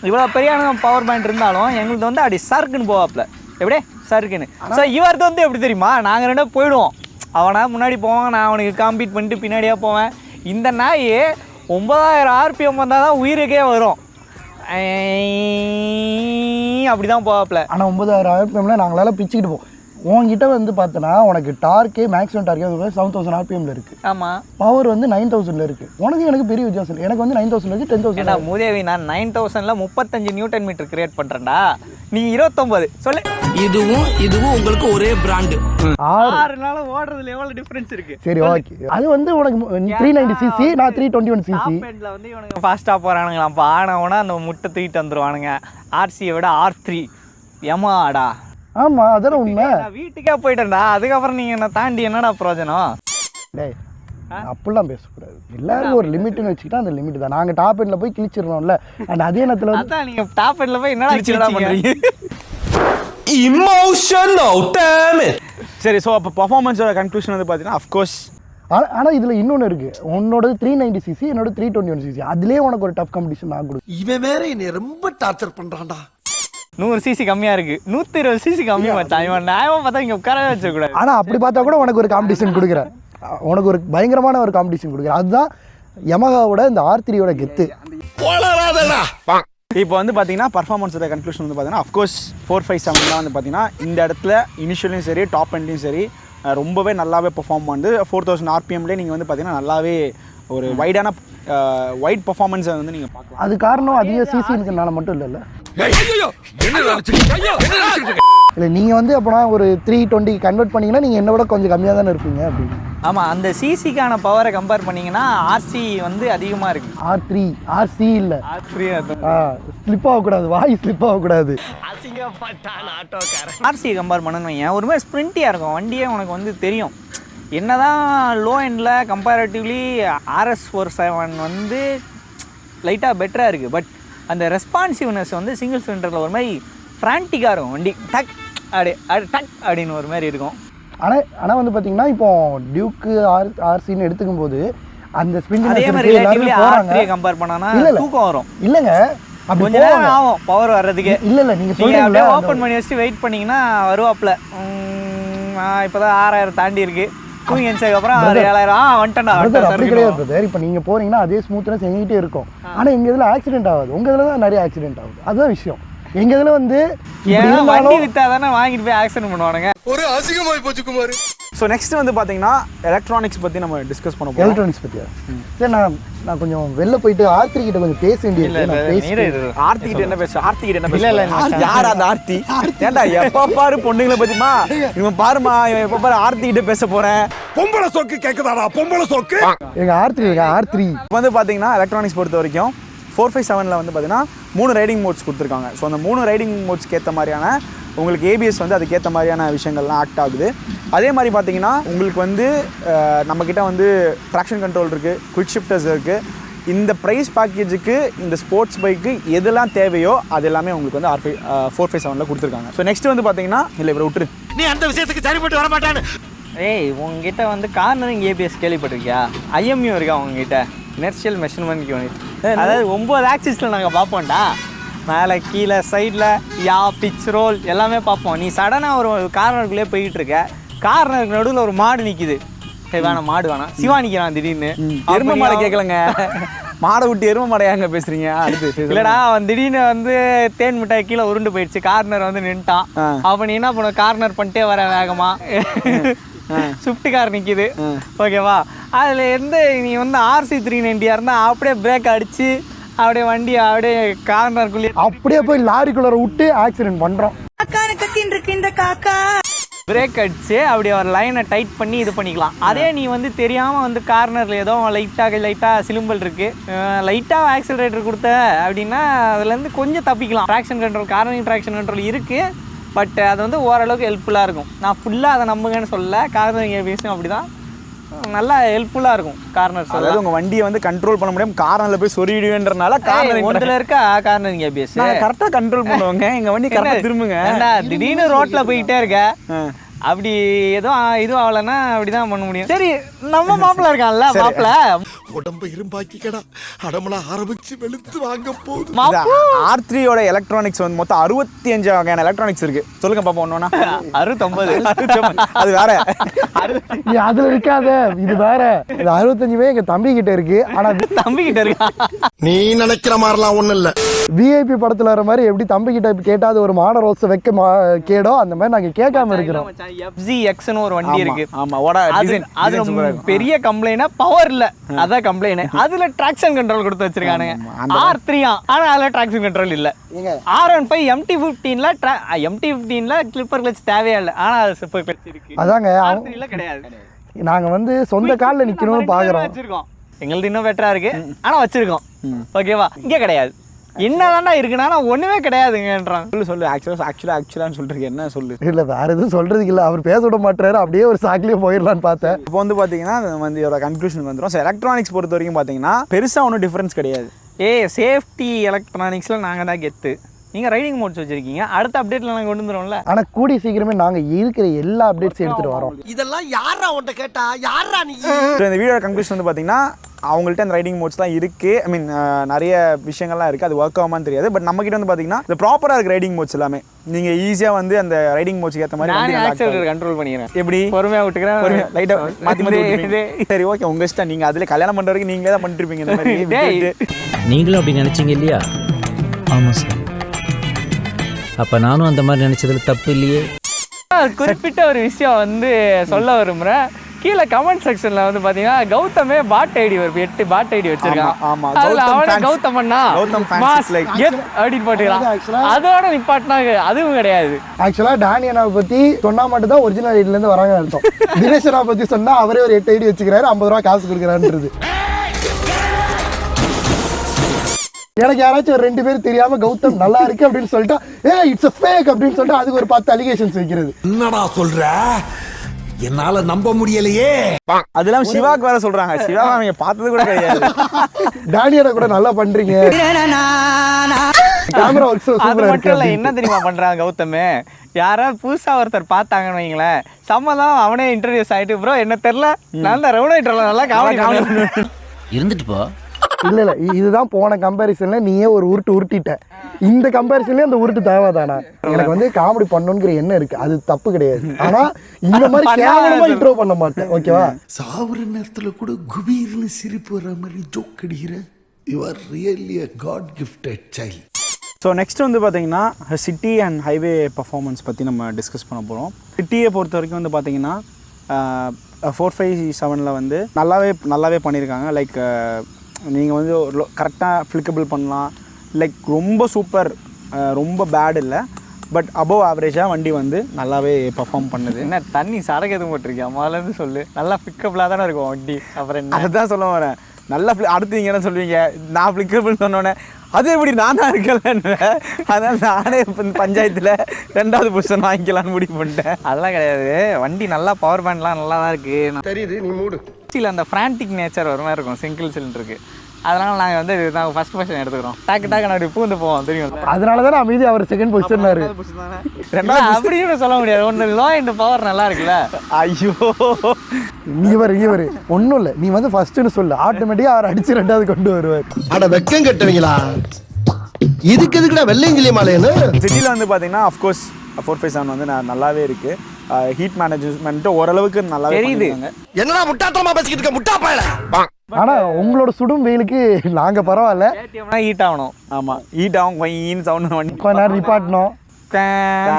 இவ்வளோ பெரிய பவர் பேண்ட் இருந்தாலும் எங்களுக்கு வந்து அப்படி சர்க்குன்னு போவாப்புல. எப்படியே சர்க்குன்னு. ஸோ இவர்த்து வந்து எப்படி தெரியுமா, நாங்கள் 2 போயிடுவோம். அவனா முன்னாடி போவான், நான் அவனுக்கு காம்பீட் பண்ணிட்டு பின்னாடியாக போவேன். இந்த நாய் 9000 ஆர்பிஎம் வந்தால் தான் உயிருக்கே வரும். அப்படி தான் போவாப்புல. ஆனால் 9000 ஆர்பிஎம்ல நாங்களால பிச்சுக்கிட்டு போவோம். உங்ககிட்ட வந்து பார்த்தோன்னா உனக்கு டார்க்கே மேக்ஸிமம் டார்க்கே வந்து 7000 ஆர்பிஎம்ல இருக்குது. ஆமாம், பவர் வந்து 9000 இருக்குது. உனக்கு எனக்கு பெரிய வித்தியாசம் இல்லை. எனக்கு வந்து 9000 இருக்குது, 10,000. மூதேவி நான் 9000ல் 35 நியூட்டன் மீட்டர் கிரியேட் பண்ணுறேன்டா. நீ 29 சொல்லு. இதுவும் உங்களுக்கு ஒரே பிராண்டு. 6 நாள் ஓடுறதுல எவ்வளவு டிஃபரன்ஸ் இருக்கு? சரி ஓகே. அது வந்து உனக்கு 390 சிசி, நான் 321 சிசி. டாப்ல வந்து இவனுங்க ஃபாஸ்டா போறானுங்களாம். ஆனவனா அந்த முட்டை தூக்கிட்டு வந்துருவானுங்க. ஆர்சியை விட R3 எமாடா. ஆமாம் அதான் உண்மை. நான் வீட்டுக்கே போயிட்டேன்டா. அதுக்கப்புறம் நீங்கள் என்ன தாண்டி என்னடா பிரயோஜனம்? டேய் அப்படிலாம் பேசக்கூடாது. எல்லாருக்கும் ஒரு லிமிட்னு வச்சுக்கிட்டா அந்த லிமிட் தான். நாங்கள் டாப் எண்டில் போய் கிழிச்சிடறோம்ல, அண்ட் அதே நேரத்தில் வந்து அதான் நீங்கள் டாப் எண்டில் போய் என்னடா பண்ணுறீங்க? சரி, ஸோ அப்போ பர்ஃபார்மன்ஸோட கன்க்ளூஷன் வந்து பார்த்தீங்கன்னா அஃப்கோர்ஸ். ஆனால் இதில் இன்னொன்று இருக்குது. உன்னோட 390cc, என்னோட 321cc. அதுலேயே உனக்கு ஒரு டஃப் காம்படிஷன் நான் கொடுக்கும். இவன் வேற என்னை ரொம்ப டார்ச்சர் பண்றான்டா. 100cc கம்மியாக இருக்குது, 120cc கம்மியாக வச்சான். இவன் நியாயமாக பார்த்தா இங்கே உட்காரவே வச்சக்கூடாது. ஆனால் அப்படி பார்த்தா கூட உனக்கு ஒரு காம்படிஷன் கொடுக்குறேன், உனக்கு ஒரு பயங்கரமான ஒரு காம்படிஷன் கொடுக்குறேன். அதுதான் யமஹாவோட இந்த R3யோட கெத்து. இப்போ வந்து பார்த்தீங்கன்னா பர்ஃபார்மன்ஸோட கன்க்ளூஷன் வந்து பார்த்தீங்கன்னா அஃப்கோர்ஸ் 457 வந்து பார்த்தீங்கன்னா இந்த இடத்துல இனிஷியலையும் சரி டாப் எண்ட்லையும் சரி ரொம்பவே நல்லாவே பெர்ஃபார்ம் பண்ணுது. 4000 RPMலேயே நீங்கள் வந்து பார்த்தீங்கன்னா நல்லாவே ஒரு வைட் பர்ஃபார்மன்ஸை வந்து நீங்கள் பார்க்கலாம். அது காரணம் அதிக சிசி இருக்கிறனால மட்டும் இல்லைல்ல. இல்லை நீங்கள் வந்து அப்போனா ஒரு 320 கன்வெர்ட் பண்ணிங்கன்னா நீங்கள் என்னை விட கொஞ்சம் கம்மியாக தானே இருப்பீங்க அப்படின்னு. ஆமாம், அந்த சிசிக்கான பவரை கம்பேர் பண்ணிங்கன்னா ஆர்சி வந்து அதிகமாக இருக்குது. R3 RC இல்லை, R3 ஸ்லிப் ஆகக்கூடாது, வாய் ஸ்லிப் ஆகக்கூடாது. ஆர்சியை கம்பேர் பண்ணணும் வைங்க, ஒரு மாதிரி ஸ்ப்ரிண்டியாக இருக்கும் வண்டியே. உனக்கு வந்து தெரியும் என்னதான் லோ எண்டில் கம்பேரட்டிவ்லி RS47 வந்து லைட்டாக பெட்டராக இருக்குது. பட் அந்த ரெஸ்பான்சிவ்னஸ் வந்து சிங்கிள் சிலிண்டரில் ஒரு மாதிரி ஃப்ரான்டிக்காக இருக்கும் வண்டி. டக் டக் அப்படின்னு ஒரு மாதிரி இருக்கும். ஆனால் வந்து பார்த்தீங்கன்னா இப்போ டியூக்கு RCன்னு எடுத்துக்கும் போது அந்த ஸ்பின் அதே மாதிரி R3 கம்பேர் பண்ணனா தூக்கம் வரும். இல்லைங்க, அப்படி கொஞ்ச நேரம் ஆகும் பவர் வர்றதுக்கு. இல்லை நீங்கள் அப்படியே ஓப்பன் பண்ணி வச்சுட்டு வெயிட் பண்ணிங்கன்னா வருவாப்பில். இப்போ தான் 6000 தாண்டி இருக்கு, தூங்கி எழுந்ததுக்கப்புறம் 7000 வந்துட்டேன்டா. அப்படி கிடையாது பிரதர். இப்போ நீங்கள் போகிறீங்கன்னா அதே ஸ்மூத்னஸ் எங்கிட்டே இருக்கும். ஆனால் எங்கள் இதில் ஆக்சிடென்ட் ஆகாது, உங்கள் இதில் தான் நிறைய ஆக்சிடென்ட் ஆகுது. அதுதான் விஷயம். எங்கள் இதில் வந்து வண்டி விற்றா தானே வாங்கிட்டு போய் ஆக்சிடென்ட் பண்ணுவானுங்க. ஒரு அசிங்கமாய் போச்சு குமார். ஸோ நெக்ஸ்ட் வந்து பார்த்தீங்கன்னா எலக்ட்ரானிக்ஸ் பற்றி நம்ம டிஸ்கஸ் பண்ண போகிறோம். எலக்ட்ரானிக்ஸ் பற்றியா? சரி, நான் கொஞ்சம் வெளில போயிட்டு R3 கிட்ட கொஞ்சம் பேச வேண்டியது. ஆர்த்தி கிட்ட என்ன பேச? ஆர்த்தி கிட்ட என்ன பேச? யார் அந்த ஆர்த்தி? ஏன்டா எப்போ பாரு பொண்ணுங்களை பற்றிமா இவன் பாருமா, இவன் எப்போ பாரு ஆர்த்தி கிட்ட பேச போகிறேன். பொம்பளை சோக்கு கேட்குதாடா, பொம்பளை சோக்கு. எங்கள் R3 வந்து பார்த்தீங்கன்னா எலக்ட்ரானிக்ஸ் பொறுத்த வரைக்கும் 457 வந்து பார்த்தீங்கன்னா 3 ரைடிங் மோட்ஸ் கொடுத்துருக்காங்க. ஸோ அந்த 3 ரைடிங் மோட்ஸ்க்கு ஏற்ற மாதிரியான உங்களுக்கு ABS வந்து அதுக்கேற்ற மாதிரியான விஷயங்கள்லாம் ஆக்ட் ஆகுது. அதே மாதிரி பார்த்தீங்கன்னா உங்களுக்கு வந்து நம்மக்கிட்ட வந்து ட்ராக்ஷன் கண்ட்ரோல் இருக்குது, குவிக் ஷிஃப்டர்ஸ் இருக்குது. இந்த ப்ரைஸ் பேக்கேஜுக்கு இந்த ஸ்போர்ட்ஸ் பைக்கு எதெல்லாம் தேவையோ அது எல்லாமே உங்களுக்கு வந்து 457 கொடுத்துருக்காங்க. ஸோ நெக்ஸ்ட் வந்து பார்த்தீங்கன்னா இல்லை இவரை விட்டுரு, நீ அந்த விஷயத்துக்கு சரிப்பட்டு வர மாட்டான்னு. ஏய், உங்ககிட்ட வந்து கார்னரிங் ABS கேள்விப்பட்டிருக்கியா? IMU இருக்கா உங்ககிட்ட? Inertial measurement unit. அதாவது 9 ஆக்சிஸில் நாங்கள் பார்ப்போம்டா, மேலே கீழே சைடில் பிச் ரோல் எல்லாமே பார்ப்போம். நீ சடனாக ஒரு கார்னருக்குள்ளே போயிட்டு இருக்க, கார்னருக்கு நடுவில் ஒரு மாடு நிற்கிது. சரி வேணாம், மாடு வேணாம், சிவா நிற்கிறான் திடீர்னு. எருமை மாடை கேட்கலங்க, மாடை விட்டு எருமை மாடையாங்க பேசுறீங்க? அடுத்து இல்லைடா, அவன் திடீர்னு வந்து தேன் மிட்டாய் கீழே உருண்டு போயிடுச்சு, கார்னர் வந்து நின்ட்டான். அப்போ நீ என்ன பண்ண, கார்னர் பண்ணிட்டே வர வேகமா ஸ்விஃப்ட் கார் நிற்கிது, ஓகேவா? அதில் இருந்து நீ வந்து RC390 இருந்தால் அப்படியே பிரேக் அடித்து அப்படியே வண்டி அப்படியே கார்னருக்குள்ளே அப்படியே போய் லாரிக்குள்ளே விட்டு ஆக்சிடென்ட் பண்ணுறோம். பிரேக் அடிச்சு அப்படியே ஒரு லைனை டைட் பண்ணி இது பண்ணிக்கலாம். அதே நீ வந்து தெரியாமல் வந்து கார்னரில் ஏதோ லைட்டாக சிலும்பல் இருக்குது, லைட்டாக ஆக்சிலரேட்டர் கொடுத்த அப்படின்னா அதுலேருந்து கொஞ்சம் தப்பிக்கலாம். Traction control, cornering traction control இருக்குது, பட் அது வந்து ஓரளவுக்கு ஹெல்ப்ஃபுல்லாக இருக்கும். நான் ஃபுல்லாக அதை நம்புங்கன்னு சொல்ல, கார்னரிங் ABS அப்படி தான் நல்லா ஹெல்ப்ஃபுல்லாக இருக்கும். கார்னர் அதாவது உங்கள் வண்டியை வந்து கண்ட்ரோல் பண்ண முடியாமல் கார்னரில் போய் சொருவிடுவேன்றனால கார்னரிங் ஒன்றில் இருக்கா கார்னரிங் ABS கரெக்டாக கண்ட்ரோல் பண்ணுவாங்க. எங்கள் வண்டி கரெக்டாக திரும்புங்க. திடீர்னு ரோட்டில் போயிட்டே இருக்க, அப்படி எதுவும் ஆகலைன்னா அப்படிதான் பண்ண முடியும். சரி, நம்ம மாப்பிள்ள இருக்கான்ல, மாப்பிள்ள உடம்பு இரும்பாக்கிக்கடா, அடமலா ஆரம்பிச்சு வெளுத்து வாங்க போகுது. R3யோட எலக்ட்ரானிக்ஸ் வந்து மொத்தம் 65 வகையான எலக்ட்ரானிக்ஸ் இருக்கு. சொல்லுங்க பாப்போம். ஒன்னொன்னா 69 அது வேற, அதுல இருக்காத, இது வேற. இது 65 எங்க தம்பி கிட்ட இருக்கு. ஆனா தம்பி கிட்ட இருக்கா? நீ நினைக்கிற மாதிரிலாம் ஒண்ணும் இல்ல. VIP படத்துல வர மாதிரி எப்படி தம்பி கிட்ட கேட்டாது ஒரு மாட ரோஸ் வைக்க கேடோ, அந்த மாதிரி நாங்க கேட்காம இருக்கிறோம். FZX ஒரு வண்டி இருக்கு. ஆமா, அது பெரிய கம்ப்ளைண்ட் பவர் இல்ல, அதான் கம்ப்ளைண்ட். அதுல ட்ராக்ஷன் கண்ட்ரோல் கொடுத்து வச்சிருக்கானுங்க. R3 ஆனா அதுல ட்ராக்ஷன் கண்ட்ரோல் இல்ல. R15 MT15ல கிளிப்பர் கிளட்ச் தேவையே இல்லை, ஆனா அது சூப்பர் கிளட்ச் இருக்கு. அதாங்க R3ல கிடையாது. நாங்க வந்து சொந்த கால்ல நிக்கணும்னு பாக்குறோம். எங்களுக்கு இன்னும் பெட்டரா இருக்கு, ஆனா வச்சிருக்கோம், ஓகேவா? இங்க கிடையாது. என்னதான்டா இருக்குன்னா நான் ஒன்றுமே கிடையாதுங்கன்றான். சொல்லு ஆக்சுவலான்னு சொல்லிட்டு என்ன சொல்லு. இல்லை வேறு எதுவும் சொல்கிறதுக்கு இல்லை, அவர் பேச விட மாட்டாரு, அப்படியே ஒரு சாக்கிலேயே போயிடலான்னு பார்த்தேன். இப்போ வந்து பார்த்தீங்கன்னா வந்து இதோட கன்க்ளூஷன் வந்துடும். ஸோ எலக்ட்ரானிக்ஸ் பொறுத்த வரைக்கும் பார்த்தீங்கன்னா பெருசாக ஒன்றும் டிஃப்ரென்ஸ் கிடையாது. சேஃப்டி எலக்ட்ரானிக்ஸில் நாங்கள் தான் கெத்து. நீங்கள் ரைடிங் மோட்ஸ் வச்சுருக்கீங்க, அடுத்த அப்டேட்டில் நாங்கள் கொண்டு வந்துடும்ல. ஆனால் கூடிய சீக்கிரமே நாங்கள் இருக்கிற எல்லா அப்டேட்ஸும் எடுத்துகிட்டு வரோம். இதெல்லாம் யாரா உன்கிட்ட கேட்டா, யாரா நீ? இந்த வீடியோட கன்க்ளூஷன் வந்து பார்த்தீங்கன்னா அவங்கள்ட்ட அந்த ரைடிங் மோட்ஸ் தான் இருக்குது. ஐ மீன் நிறைய விஷயங்கள்லாம் இருக்குது, அது ஒர்க் ஆகுமான்னு தெரியாது. பட் நம்மக்கிட்ட வந்து பார்த்தீங்கன்னா இந்த ப்ராப்பராக இருக்க ரைடிங் மோட்ஸ் எல்லாமே நீங்கள் ஈஸியாக வந்து அந்த ரைடிங் மோட்ஸ்க்கு ஏற்ற மாதிரி ஆக்சிலேட்டர் கண்ட்ரோல் பண்ணிக்கிறேன். எப்படி பொறுமையாக விட்டுக்கிறேன், லைட்டாக மாற்றி. சரி ஓகே, உங்கள் இஷ்டம். நீங்கள் அதில் கல்யாணம் பண்ணுற வரைக்கும் நீங்களே தான் பண்ணிட்டுருப்பீங்க இந்த மாதிரி. நீங்களும் அப்படி நினைச்சீங்க இல்லையா? ஆமாம் சார். அப்போ நானும் அந்த மாதிரி நினச்சதுல தப்பு இல்லையே. குறிப்பிட்ட ஒரு விஷயம் வந்து சொல்ல விரும்புகிறேன். கீழே கமெண்ட் செக்ஷனில் வந்து பார்த்தீங்கன்னா கௌதமே பாட் ஐடி ஒரு 8 பாட் ஐடி வச்சிருக்கான். ஆமாம், கௌதம் அண்ணா அப்படின்னு போட்டுக்கிறான். அதோட நிப்பாட்டினாங்க, அதுவும் கிடையாது. ஆக்சுவலாக டானி அண்ணாவை பற்றி சொன்னால் மட்டும்தான் ஒரிஜினல் ஐடியிலேருந்து வராங்கன்னு அர்த்தம். தினேஷ் அண்ணா பற்றி சொன்னால் அவரே ஒரு 8 ஐடி வச்சுக்கிறாரு, 50 ரூபா காசு கொடுக்குறான்றது. எனக்கு யாராச்சும் ஒரு 2 பேர் தெரியாம கௌதம் நல்லா இருக்கு அப்படின்னு சொல்லிட்டா இட்ஸ் a fake அப்படின்னு சொல்லிட்டு அதுக்கு ஒரு 10 அலிகேஷன்ஸ் வைக்கிறது. என்னடா சொல்ற? என்னால நம்ப முடியலையே. அதெல்லாம் சிவாக்கு வேற சொல்றாங்க. சிவா அவங்க பார்த்தது கூட கிடையாது. டானியனை கூட நல்லா பண்றீங்க. கேமரா ஒர்க்ஸ் சூப்பரா இருக்கு. என்ன தெரியுமா பண்றாங்க கௌதமே? யாராவது புதுசா ஒருத்தர் பார்த்தாங்கன்னு வைங்களேன், சம்மதம் அவனே இன்ட்ரடியூஸ் ஆயிட்டு ப்ரோ என்ன தெரியல நான் தான் ரவுண்ட் ஆயிட்டு நல்லா காமெடி இருந்துட்டு போ. இல்ல இல்ல இதுதான் போன கம்பேரிசன்ல நீயே ஒரு உருட்டிட்ட. இந்த கம்பேரிசன்ல அந்த உருட்டு தேவைதானா? எனக்கு வந்து காமெடி பண்ணணுங்கிற எண்ணம் இருக்கு, அது தப்பு கிடையாது. ஆனா இந்த மாதிரி கேவலமா இன்ட்ரோ பண்ண மாட்டேன், ஓகேவா? சாவுற நேரத்துல கூட குபீர்னு சிரிப்பு வர மாதிரி ஜோக் அடிக்கிற. You are really a god gifted child. So next வந்து பார்த்தீங்கன்னா சிட்டி அண்ட் ஹைவே பர்ஃபார்மன்ஸ் பற்றி நம்ம டிஸ்கஸ் பண்ண போகிறோம். சிட்டியை பொறுத்த வரைக்கும் வந்து பார்த்தீங்கன்னா 457 வந்து நல்லாவே பண்ணியிருக்காங்க. லைக் நீங்கள் வந்து கரெக்டாக ஃப்ளிக்கபிள் பண்ணலாம். லைக் ரொம்ப சூப்பர், ரொம்ப பேட் இல்லை, பட் அபவ் ஆவரேஜாக வண்டி வந்து நல்லாவே பர்ஃபார்ம் பண்ணுது. என்ன தண்ணி சரக்கு எதுவும் போட்டிருக்கியா? முதலேருந்து சொல்லு. நல்லா ஃப்ளிக்கபிளாக தானே இருக்கும் வண்டி. அப்புறம் என்ன அதுதான் சொல்ல வரேன். நல்லா அடுத்து நீங்கள் என்ன சொல்வீங்க? நான் ஃப்ளிக்கபிள் சொன்னோன்னே அது எப்படி நான் தான் இருக்கலன்னு, அதனால் நானே பஞ்சாயத்தில் 2வது பொசிஷன் வாங்கிக்கலான்னு முடிவு பண்ணிட்டேன். அதெல்லாம் கிடையாது. வண்டி நல்லா பவர் பேண்ட்லாம் நல்லா தான் இருக்குது. தெரியுது, நீ மூடு. அந்த ஃப்ரான்டிக் நேச்சர் ஒரு மாதிரி இருக்கும் சிங்கிள் சிலிண்டருக்கு. அதனால் நாங்கள் வந்து நாங்கள் ஃபஸ்ட் பொசிஷன் எடுத்துக்கிறோம். டாக்கு அப்படி பூந்து போவோம், தெரியும். அதனால தான் அமைதி அவர் செகண்ட் பொசிஷன்னாரு. அப்படின்னு சொல்ல முடியாது. ஒன்று லோ அண்ட் பவர் நல்லா இருக்குல்ல. ஐயோ இங்கே வரு ஒன்றும் இல்லை, நீ வந்து ஃபர்ஸ்ட்னு சொல்லு, ஆட்டோமேட்டிக்காக அவர் அடிச்சு 2வது கொண்டு வருவார். அட வெக்கம் கட்டுவீங்களா? இதுக்கு எதுக்குடா வெள்ளையங்கிலி மாலைன்னு? சிட்டியில் வந்து பார்த்தீங்கன்னா அஃப்கோர்ஸ் 457 வந்து நல்லாவே இருக்குது. ஹீட் மேனேஜ்மெண்ட் ஓரளவுக்கு நல்லா தெரியுது. என்னடா முட்டாத்தனமா பேசிக்கிட்டு இருக்க முட்டா பயல. ஆனா உங்களோட சுடும் வெயிலுக்கு நாங்க பரவாயில்ல. ஹீட் ஆகணும். ஆமா, ஹீட் ஆகும். கொஞ்சம் சவுண்ட் வண்டி கொஞ்ச நேரம் நிப்பாட்டணும்,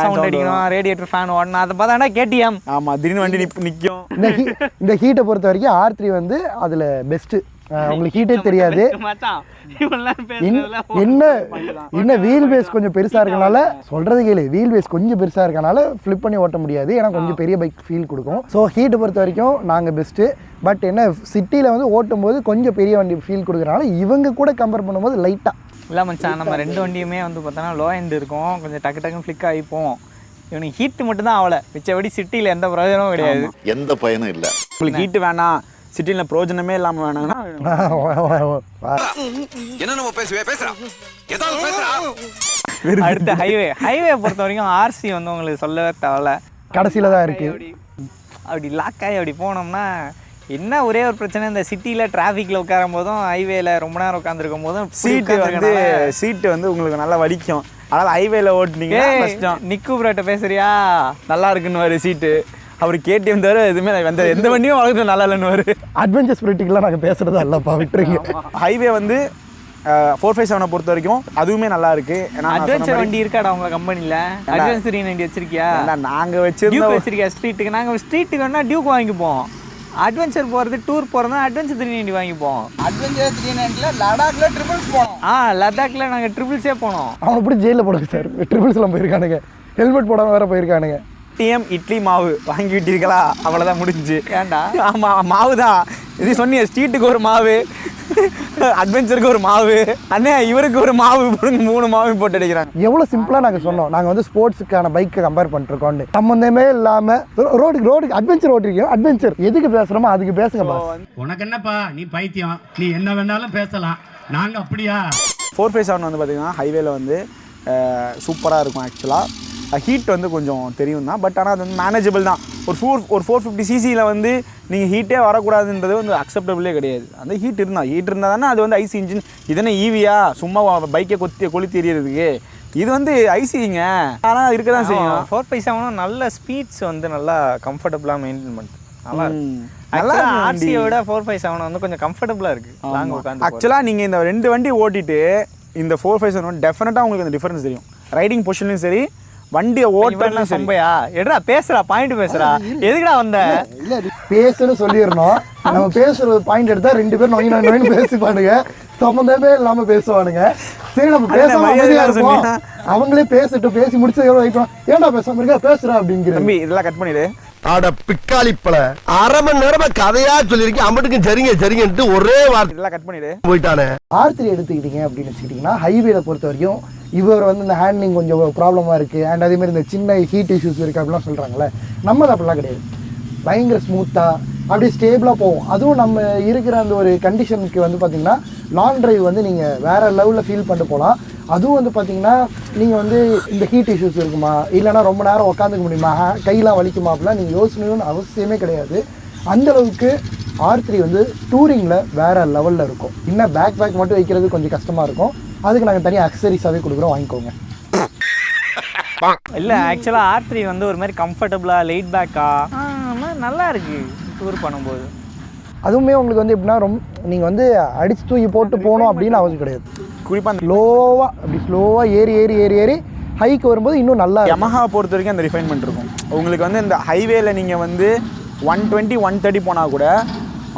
சவுண்ட் அடிக்கணும், ரேடியேட்டர் ஃபேன் ஓடணும். அதை பார்த்தா கேடிஎம். ஆமா, திடீர்னு வண்டி நிற்கும். இந்த ஹீட்டை பொறுத்த வரைக்கும் R3 வந்து அதுல பெஸ்ட். உங்களுக்கு ஹீட்டே தெரியாது. என்ன வீல் பேஸ் கொஞ்சம் பெருசா இருக்கனால சொல்றது கேளு, வீல் பேஸ் கொஞ்சம் பெருசா இருக்கனால ஃபிளிப் பண்ணி ஓட்ட முடியாது. ஏன்னா கொஞ்சம் பெரிய பைக் ஃபீல் கொடுக்கும். ஸோ ஹீட்டை பொறுத்த வரைக்கும் நாங்க பெஸ்ட். பட் என்ன சிட்டியில வந்து ஓட்டும் போது கொஞ்சம் பெரிய வண்டி ஃபீல் கொடுக்குறனால இவங்க கூட கம்பேர் பண்ணும்போது லைட்டா இல்லை மச்சான். நம்ம 2 வண்டியுமே வந்து பார்த்தோன்னா லோ எண்ட் இருக்கும், கொஞ்சம் டக்குன்னு ஃப்ளிக் ஆகி போவோம். இவனுக்கு ஹீட்டு மட்டும் தான் ஆகலை, மிச்சபடி சிட்டியில் எந்த பிரயோஜனமும் கிடையாது. எந்த பயனும் இல்லை. உங்களுக்கு ஹீட்டு வேணாம், சிட்டியில் பிரயோஜனமே இல்லாமல் வேணாங்கன்னா அடுத்த ஹைவே பொறுத்த வரைக்கும் RC வந்து உங்களுக்கு சொல்லவே தேவையில்ல, கடைசியில தான் இருக்கு. அப்படி லாக் ஆகி அப்படி போனோம்னா என்ன ஒரே ஒரு பிரச்சனை, இந்த சிட்டியில் டிராஃபிக்கில் உட்காரும் போதும் ஹைவேல ரொம்ப நேரம் உட்காந்துருக்கும் போதும் சீட்டு வந்து உங்களுக்கு நல்லா வலிக்கும். அதனால் ஹைவேல ஓட்டுனீங்க. நிக்கு ப்ரோட்ட பேசுறியா? நல்லா இருக்குன்னு சீட்டு. அவர் KTM தவிர எதுவுமே வந்து எந்த வண்டியும் வளர்க்குறது நல்லா இல்லைன்னு. அட்வென்ச்சர் ஸ்பிரிட்டிக்லாம் நாங்கள் பேசுறதா இல்லைப்பா, விட்டுருங்க. ஹைவே வந்து 457 பொறுத்த வரைக்கும் அதுவுமே நல்லா இருக்கு. அட்வென்ச்சர் வண்டி இருக்காடா உங்க கம்பெனியில்? அட்வென்ச்சர் வண்டி வச்சிருக்கியா? நாங்கள் வச்சிருக்கோம். ஸ்ட்ரீட்டுக்கு நாங்கள் ஸ்ட்ரீட்டுக்கு வேணா டியூக் வாங்கிப்போம். அட்வென்ச்சர் போகிறது டூர் போகிறதா அட்வென்ச்சர் 390 வாங்கிப்போம். அட்வென்ச்சர் 390 லடாக்ல ட்ரிபிள்ஸ் போனோம். லடாக்ல நாங்கள் ட்ரிபிள்ஸே போனோம். அவனை எப்படி ஜெயிலில் போடுங்க சார், ட்ரிபிள்ஸ்லாம் போயிருக்கானுங்க, ஹெல்மெட் போடாமல் வேற போயிருக்கானுங்க. இட்லி மாவு வாங்கி விட்டீர்களா? அவ்வளோதான் முடிஞ்சு. ஏன்டா? ஆமாம், மாவு தான் இது சொன்னிய. ஸ்ட்ரீட்டுக்கு ஒரு மாவு, அட்வென்ச்சருக்கு ஒரு மாவு அண்ணே இவருக்கு ஒரு மாவு 3 மாவு போட்டு அடிக்கிறாங்க. எவ்வளோ சிம்பிளாக நாங்கள் சொன்னோம். நாங்கள் வந்து ஸ்போர்ட்ஸுக்கான பைக்கை கம்பேர் பண்ணிருக்கோம்னு சம்மந்தமே இல்லாமல் ரோடுக்கு அட்வென்ச்சர் ஓட்டிருக்கோம். அட்வென்ச்சர் எதுக்கு பேசுகிறோமோ அதுக்கு பேசுங்க பாஸ். உனக்கு என்னப்பா நீ பைத்தியம், நீ என்ன வேணாலும் பேசலாம், நாங்க அப்படியா? 457 வந்து பார்த்தீங்கன்னா ஹைவேல வந்து சூப்பராக இருக்கும். ஆக்சுவலாக ஹீட் வந்து கொஞ்சம் தெரியும் தான், பட் ஆனால் அது வந்து மேனேஜபிள் தான். ஒரு 450 சிசியில் வந்து நீங்கள் ஹீட்டே வரக்கூடாதுன்றது வந்து அக்செப்டபிளே கிடையாது. அந்த ஹீட் இருந்தால் தானே அது வந்து ஐசி இன்ஜின். இதென்ன ஈவியா சும்மா பைக்கை கொளுத்தி எறியறதுக்கு? இது வந்து ஐசிங்க, ஆனால் இருக்க தான் செய்யும். 457 நல்ல ஸ்பீட்ஸ் வந்து நல்லா கம்ஃபர்டபுளாக மெயின்டைன் பண்ணுது. நல்லா ஆர்சியோட 457 வந்து கொஞ்சம் கம்ஃபர்டபுளாக இருக்குது லாங் உட்காந்து. ஆக்சுவலாக நீங்கள் இந்த 2 வண்டி ஓட்டிட்டு இந்த 457 டெஃபினட்டாக உங்களுக்கு அந்த டிஃபரன்ஸ் தெரியும். ரைடிங் பொசிஷன்லையும் சரி, வண்டியை ஓட்டலாம் சம்பையா எடுறா பேசுறா பாயிண்ட் பேசுறா எதுக்குடா வந்த இல்லை பேசுன்னு சொல்லிடணும். நம்ம பேசுகிற பாயிண்ட் எடுத்தால் 2 பேரும் நொய் பேசி பாடுங்க, சம்மந்தமே இல்லாமல் பேசுவானுங்க. சரி நம்ம பேச அவங்களே பேசட்டும், பேசி முடிச்சது எவ்வளோ வைக்கணும். ஏன்டா பேசாம இருக்கா, பேசுறா அப்படிங்கிற தம்பி இதெல்லாம் கட் பண்ணிடு. ஆட பிக்காளிப்பல 1/2 மணி நேரமா கதையா சொல்லியிருக்கேன். அம்பட்டுக்கும் சரிங்கன்ட்டு ஒரே வார்த்தை இதெல்லாம் கட் பண்ணிடு போயிட்டானே. R3 எடுத்துக்கிட்டீங்க அப்படின்னு வச்சுக்கிட்டிங்கன்னா ஹைவேல பொறுத்த வரைக்கும் இவர் வந்து இந்த ஹேண்ட்லிங் கொஞ்சம் ப்ராப்ளமாக இருக்குது, அண்ட் அதேமாதிரி இந்த சின்ன ஹீட் இஷ்யூஸ் இருக்குது அப்படிலாம் சொல்கிறாங்களே. நம்ம அப்படிலாம் கிடையாது. பயங்கர ஸ்மூத்தாக அப்படியே ஸ்டேபிளாக போகும். அதுவும் நம்ம இருக்கிற அந்த ஒரு கண்டிஷனுக்கு வந்து பார்த்திங்கன்னா லாங் ட்ரைவ் வந்து நீங்கள் வேறு லெவலில் ஃபீல் பண்ணிட்டு போகலாம். அதுவும் வந்து பார்த்திங்கன்னா நீங்கள் வந்து இந்த ஹீட் இஷ்யூஸ் இருக்குமா, இல்லைனா ரொம்ப நேரம் உட்காந்துக்க முடியுமா, கையெல்லாம் வலிக்குமா, அப்படிலாம் நீங்கள் யோசனையும் அவசியமே கிடையாது. அந்தளவுக்கு R3 வந்து டூரிங்கில் வேறு லெவலில் இருக்கும். இன்னும் பேக் மட்டும் வைக்கிறது கொஞ்சம் கஷ்டமாக இருக்கும். அதுக்கு நாங்கள் தனியாக அக்சசரிஸாகவே கொடுக்குறோம், வாங்கிக்கோங்க. இல்லை ஆக்சுவலாக R3 வந்து ஒரு மாதிரி கம்ஃபர்டபுளாக லைட் பேக்காக நல்லா இருக்குது டூர் பண்ணும்போது. அதுவுமே உங்களுக்கு வந்து எப்படின்னா ரொம்ப நீங்கள் வந்து அடித்து தூக்கி போட்டு போகணும் அப்படின்னு அவசியம் கிடையாது. குறிப்பாக ஸ்லோவாக அப்படி ஸ்லோவாக ஏறி ஹைக்கு வரும்போது இன்னும் நல்லா யமஹா பொறுத்த வரைக்கும் அந்த ரிஃபைன்மெண்ட் இருக்கும். உங்களுக்கு வந்து இந்த ஹைவேல நீங்கள் வந்து 120 130 போனால் கூட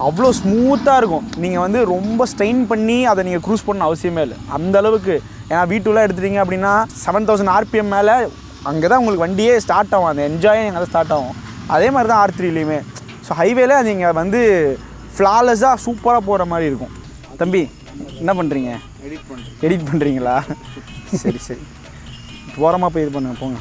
அவ்வளோ ஸ்மூத்தாக இருக்கும். நீங்கள் வந்து ரொம்ப ஸ்ட்ரெயின் பண்ணி அதை நீங்கள் க்ரூஸ் பண்ண அவசியமே இல்லை அந்த அளவுக்கு. ஏன்னா V2 எடுத்துட்டீங்க அப்படின்னா 7000 RPM மேலே அங்கே தான் உங்களுக்கு வண்டியே ஸ்டார்ட் ஆகும், அந்த என்ஜாயும் அங்கே தான் ஸ்டார்ட் ஆகும். அதே மாதிரி தான் R3லையுமே. ஸோ ஹைவேல நீங்கள் வந்து ஃப்ளாலெஸ்ஸாக சூப்பராக போகிற மாதிரி இருக்கும். தம்பி என்ன பண்ணுறீங்க? எடிட் பண்ணுறீங்களா? சரி ஓரமாக போய் இது பண்ணுங்க, போங்க.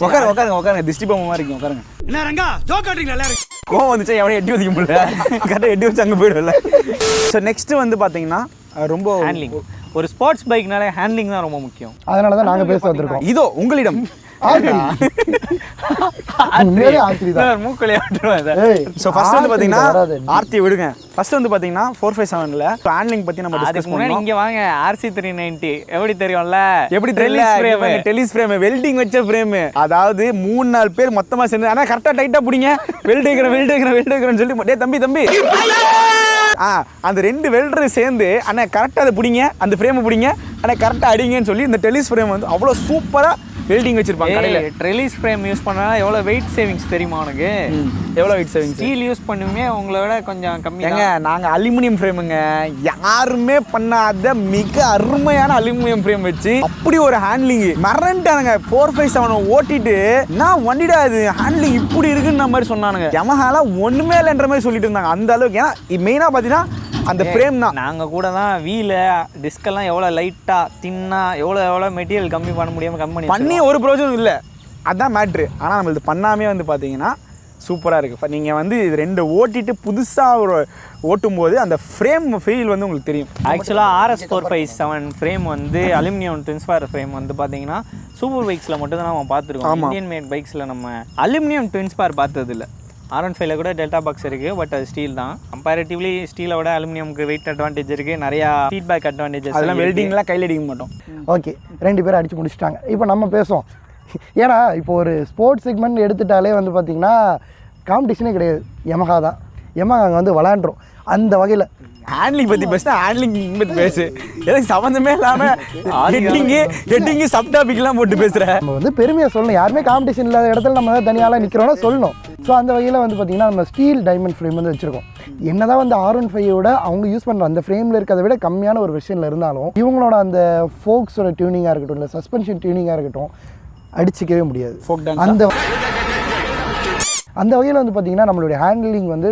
உட்காருங்க திஷ்டி பொம்மை மாதிரி இருக்கும், உட்காருங்க. என்ன ரங்கா ஜோக் காட்டுறீங்களா? கோவம் வந்துச்சா எவனையும் எட்டி வச்சுக்க முடியல, கரெக்டாக எட்டி வச்சு அங்கே போய்டும்ல. ஸோ நெக்ஸ்ட்டு வந்து பார்த்தீங்கன்னா ரொம்ப ஹேண்ட்லிங். ஒரு ஸ்போர்ட்ஸ் பைக்னாலே ஹேண்ட்லிங் தான் ரொம்ப முக்கியம். அதனால தான் நாங்கள் பேச வந்திருக்கோம். இதோ உங்களிடம் விடுங்க. ஃபர்ஸ்ட் வந்து பாத்தீங்கன்னா 457ல ஹேண்ட்லிங் பத்தி நம்ம டிஸ்கஸ் பண்ணோம். இங்க வாங்க RC390 எப்படி தெரியும்ல? எப்படி தெரியல? டெலிஸ் ஃப்ரேம், வெல்டிங் வச்ச ஃப்ரேம். அதாவது 3-4 பேர் மொத்தமா சேர்ந்து ஆனா கரெக்டா டைட்டா புடிங்க, வெல்ட் வைக்கிறேன்னு சொல்லி டேய் தம்பி அந்த 2 வெல்டர் சேர்ந்து அண்ணா கரெக்டா அதை பிடிங்க, அந்த ஃப்ரேமை பிடிங்க, அண்ணா கரெக்டா அடிங்கன்னு சொல்லி இந்த டெலிஸ் ஃப்ரேம் வந்து அவ்வளோ சூப்பரா வெல்டிங் வச்சிருப்பாங்க கடையில். ட்ரெலிஸ் ஃப்ரேம் யூஸ் பண்ணா எவ்வளோ வெயிட் சேவிங்ஸ் தெரியுமா உனக்கு? எவ்வளோ வெயிட் சேவிங்ஸ்? ஸ்டீல் யூஸ் பண்ணுமே உங்களை விட கொஞ்சம் கம்மியாங்க. நாங்கள் அலுமினியம் ஃப்ரேமுங்க, யாருமே பண்ணாத மிக அருமையான அலுமினியம் ஃப்ரேம் வச்சு அப்படி ஒரு ஹேண்ட்லிங் மறந்துட்டானுங்க. 457 ஓட்டிட்டு நான் வண்டிடா இது ஹேண்ட்லிங் இப்படி இருக்குன்ற மாதிரி சொன்னானுங்க. யமஹால ஒன்றுமே இல்லைன்ற மாதிரி சொல்லிட்டு இருந்தாங்க அந்த அளவுக்கு. ஏன்னா மெயினாக பார்த்தீங்கன்னா அந்த ஃப்ரேம் தான். நாங்கள் கூட தான் வீல டிஸ்கெல்லாம் எவ்வளோ லைட்டாக தின்னாக எவ்வளோ மெட்டீரியல் கம்மி பண்ண முடியாமல் பண்ணி ஒரு ப்ரோஜனம் இல்லை, அதுதான் மேட்ரு. ஆனால் நம்மளுக்கு பண்ணாமே வந்து பார்த்தீங்கன்னா சூப்பராக இருக்குது. நீங்கள் வந்து இது 2 ஓட்டிட்டு புதுசாக ஒரு ஓட்டும் போது அந்த ஃப்ரேம் ஃபீல் வந்து உங்களுக்கு தெரியும். ஆக்சுவலாக RS457 ஃப்ரேம் வந்து அலுமினியம் ட்வின்ஸ்பார் ஃப்ரேம் வந்து பார்த்தீங்கன்னா சூப்பர் பைக்ஸில் மட்டும் தான் நம்ம பார்த்துருக்கோம். இந்தியன் மேட் பைக்ஸில் நம்ம அலுமினியம் ட்வின்ஸ்பார் பார்த்தது இல்லை. R15ல கூட டெல்டா பாக்ஸ் இருக்குது, பட் அது ஸ்டீல் தான். கம்பேரிட்டிவ்லி ஸ்டீலோட அலுமினியமுக்கு வெயிட் அட்வான்டேஜ் இருக்குது, நிறையா ஃபீட்பேக் அட்வான்டேஜஸ். அதெல்லாம் வெல்டிங்லாம் கையில் அடிக்க மாட்டோம். ஓகே 2 பேரும் அடித்து முடிச்சிட்டாங்க. இப்போ நம்ம பேசுவோம். ஏன்னா இப்போ ஒரு ஸ்போர்ட்ஸ் செக்மெண்ட் எடுத்துட்டாலே வந்து பார்த்திங்கன்னா காம்படிஷனே கிடையாது, யமஹா தான். யமஹா அங்கே வந்து விளாண்டுரும். அந்த வகையில் ஹேண்ட்லிங் பற்றி பேசுனா ஹேண்ட்லிங் பற்றி பேசு, எதுக்கு சம்மந்தமே இல்லாமல் ஹெட்டிங்கு சப் டாபிக்லாம் போட்டு பேசுகிறேன். நம்ம வந்து பெருமையாக சொல்லணும், யாருமே காம்படிஷன் இல்லாத இடத்துல நம்ம தனியாலாம் நிற்கிறோன்னா சொல்லணும். ஸோ அந்த வகையில் வந்து பார்த்திங்கன்னா நம்ம ஸ்டீல் டைமண்ட் ஃப்ரேம் வந்து வச்சுருக்கோம். என்ன தான் வந்து R15ஓட அவங்க யூஸ் பண்ணுற அந்த ஃப்ரேமில் இருக்கிறத விட கம்மியான ஒரு விஷயத்தில் இருந்தாலும் இவங்களோட அந்த ஃபோக்ஸோட டியூனிங்காக இருக்கட்டும், இல்லை சஸ்பென்ஷன் டியூனிங்காக இருக்கட்டும், அடிச்சிக்கவே முடியாது. அந்த வகையில் வந்து பார்த்திங்கன்னா நம்மளுடைய ஹேண்ட்லிங் வந்து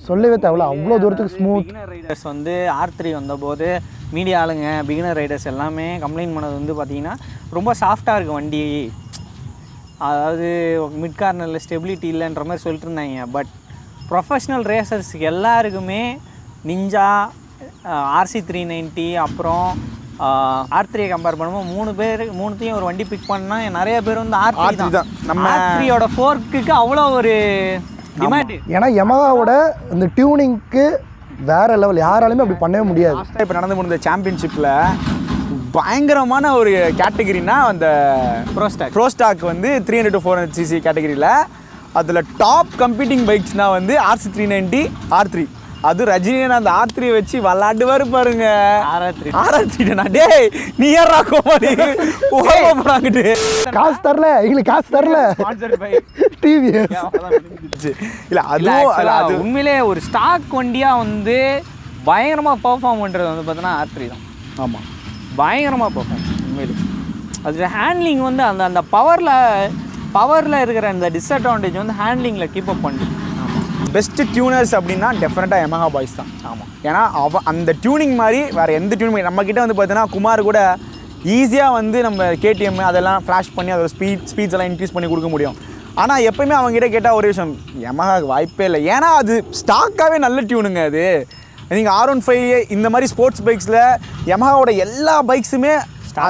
சொல்லவே தேவையில்ல, அவ்வளோ தூரத்துக்கு ஸ்மூத். பிகினர் ரைடர்ஸ் வந்து R3 வந்தபோது மீடியா ஆளுங்க பிகினர் ரைடர்ஸ் எல்லாமே கம்ப்ளைண்ட் பண்ணது வந்து பார்த்திங்கன்னா ரொம்ப சாஃப்டாக இருக்குது வண்டி, அதாவது மிட் கார்னரில் ஸ்டெபிலிட்டி இல்லைன்ற மாதிரி சொல்லிட்டு இருந்தாங்க. பட் ப்ரொஃபஷ்னல் ரேசர்ஸுக்கு எல்லாருக்குமே நிஞ்சா, RC390 அப்புறம் R3 கம்பேர் பண்ணும்போது மூணுத்தையும் ஒரு வண்டி பிக் பண்ணால் நிறைய பேர் வந்து R3 தான். நம்ம R3யோட ஃபோர்க்குக்கு அவ்வளோ ஒரு டிமாண்ட். ஏன்னா யமஹாவோட இந்த டியூனிங்க்கு வேற லெவல், யாராலுமே அப்படி பண்ணவே முடியாது. இப்போ நடந்து முடிந்த சாம்பியன்ஷிப்பில் பயங்கரமான ஒரு கேட்டகிரினா அந்த ப்ரோஸ்டாக் வந்து 300 to 400 cc கேட்டகிரியில் அதில் டாப் கம்பீட்டிங் பைக்ஸ்னால் வந்து RC390 R3. அது ரஜினியை அந்த R3 வச்சு விளாடுவாரு பாருங்க. RR3 டேய் நீ யாரா கோமாளி போறாங்கிட்டு காசு தரல, எங்களுக்கு காசு தரல டிவிஎஸ் இல்லை. அது உண்மையிலே ஒரு ஸ்டாக் வண்டியாக வந்து பயங்கரமாக பெர்ஃபார்ம் பண்ணுறது வந்து பார்த்தீங்கன்னா R3 தான். ஆமாம், பயங்கரமாக பெர்ஃபார்ம் உண்மையிலே. அது ஹேண்ட்லிங் வந்து அந்த அந்த பவரில் இருக்கிற அந்த டிஸ்அட்வான்டேஜ் வந்து ஹேண்ட்லிங்கில் கீப் அப் பண்ணி. பெஸ்ட்டு டியூனர்ஸ் அப்படின்னா டெஃபினட்டாக யமஹா பாய்ஸ் தான். ஆமாம், ஏன்னா அந்த டியூனிங் மாதிரி வேறு எந்த டியூனிங் நம்மக்கிட்ட வந்து பார்த்தீங்கன்னா குமார் கூட ஈஸியாக வந்து நம்ம KTM அதெல்லாம் ஃப்ளாஷ் பண்ணி அதோட ஸ்பீட்ஸ் எல்லாம் இன்க்ரீஸ் பண்ணி கொடுக்க முடியும். ஆனால் எப்போயுமே அவங்ககிட்ட கேட்டால் ஒரு விஷயம், யமஹாவுக்கு வாய்ப்பே இல்லை. ஏன்னா அது ஸ்டாக்காகவே நல்ல டியூனுங்க. அது நீங்கள் R15 இந்த மாதிரி ஸ்போர்ட்ஸ் பைக்ஸில் யமஹாவோட எல்லா பைக்ஸுமே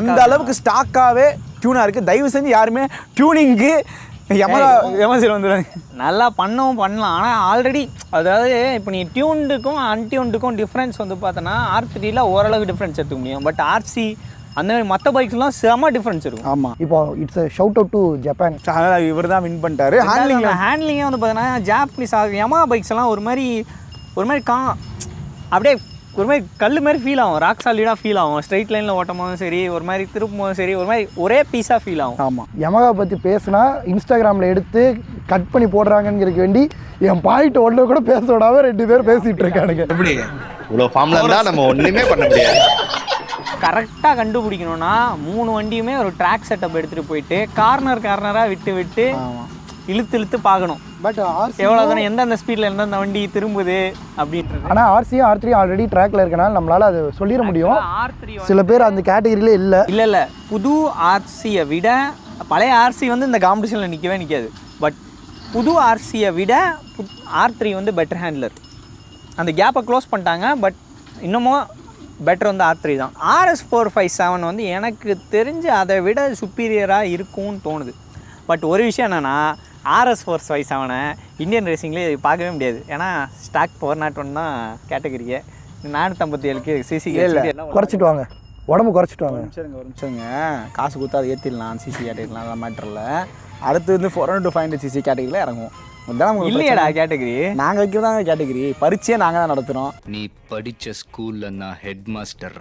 அந்த அளவுக்கு ஸ்டாக்காகவே டியூனாக இருக்குது. தயவு செஞ்சு யாருமே டியூனிங்கு எமர்ஜென்சி வந்துடுறாங்க. நல்லா பண்ணலாம். ஆனால் ஆல்ரெடி அதாவது இப்போ நீ டியூன்டுக்கும் அன்டியூன்டுக்கும் டிஃப்ரென்ஸ் வந்து பார்த்தோன்னா R3ல ஓரளவுக்கு டிஃப்ரென்ஸ் எடுத்துக்க முடியும். பட் RC அந்த மாதிரி மற்ற பைக்ஸ்லாம் செம டிஃப்ரென்ஸ் இருக்கும். ஆமாம், இப்போ it's shout out to Japan. இவர் தான் வின் பண்ணிட்டாரு. ஹேண்ட்லிங்கே வந்து பார்த்தோன்னா ஜாப்பனீஸ் யமஹா பைக்ஸ் எல்லாம் ஒரு மாதிரி அப்படியே ஒரு மாதிரி கல் மாதிரி ஃபீல் ஆகும், ராக் சாலிடாக ஃபீல் ஆகும். ஸ்ட்ரைட் லைனில் ஓட்டும் போதும் சரி, ஒரு மாதிரி திருப்பும் போதும் சரி, ஒரு மாதிரி ஒரே பீஸாக ஃபீல் ஆகும். ஆமாம், யமஹா பற்றி பேசுனா இன்ஸ்டாகிராமில் எடுத்து கட் பண்ணி போடுறாங்கங்கிறதுக்கு வேண்டி என் பாயிண்ட் ஒன்று கூட பேச விடாம 2 பேர் பேசிகிட்டு இருக்கானுங்க. எப்படி இவ்வளோ ஃபார்ம்ல இருந்தால் நம்ம ஒன்றுமே பண்ண முடியாது. கரெக்டாக கண்டுபிடிக்கணும்னா 3 வண்டியுமே ஒரு ட்ராக் செட்டப் எடுத்துகிட்டு போயிட்டு கார்னராக விட்டு இழுத்து பார்க்கணும். பட் எவ்வளோ தானே எந்தெந்த ஸ்பீடில் எந்தெந்த வண்டி திரும்புது அப்படின்றது. ஆனால் R3 ஆல்ரெடி ட்ராக்ல இருக்கனால நம்மளால் அது சொல்லிட முடியும். சில பேர் அந்த கேட்டகரியிலே இல்லை. புது RCயை விட பழைய RC வந்து இந்த காம்படிஷனில் நிற்காது. பட் புது RCயை விட R3 வந்து பெட்டர் ஹேண்ட்லர். அந்த கேப்பை க்ளோஸ் பண்ணிட்டாங்க. பட் இன்னமும் பெட்டர் வந்து R3 தான். RS457 வந்து எனக்கு தெரிஞ்சு அதை விட சுப்பீரியராக இருக்கும்னு தோணுது. பட் ஒரு விஷயம் என்னென்னா RS457 இந்தியன் ரேசிங்லேயே பார்க்கவே முடியாது. ஏன்னா ஸ்டாக் 401 தான் கேட்டகரியை. 457க்கு சிசி குறைச்சிட்டு வாங்க, உடம்பு குறைச்சிட்டு வாங்க. ஒரு நிமிஷங்க காசு கொடுத்தா அதை ஏற்றிடலாம், சிசி கேட்டகரிலாம் அதெல்லாம் மேட்டரில். அடுத்து வந்து 400 to 500 cc கேட்டகரியில் இறங்குவோம். இல்லையாடா கேட்டகரி நாங்கள் வைக்கிறதாங்க கேட்டகரி. பரீட்சையே நாங்கள் தான் நடத்துகிறோம். நீ படித்த ஸ்கூலில் நான் ஹெட் மாஸ்டர்.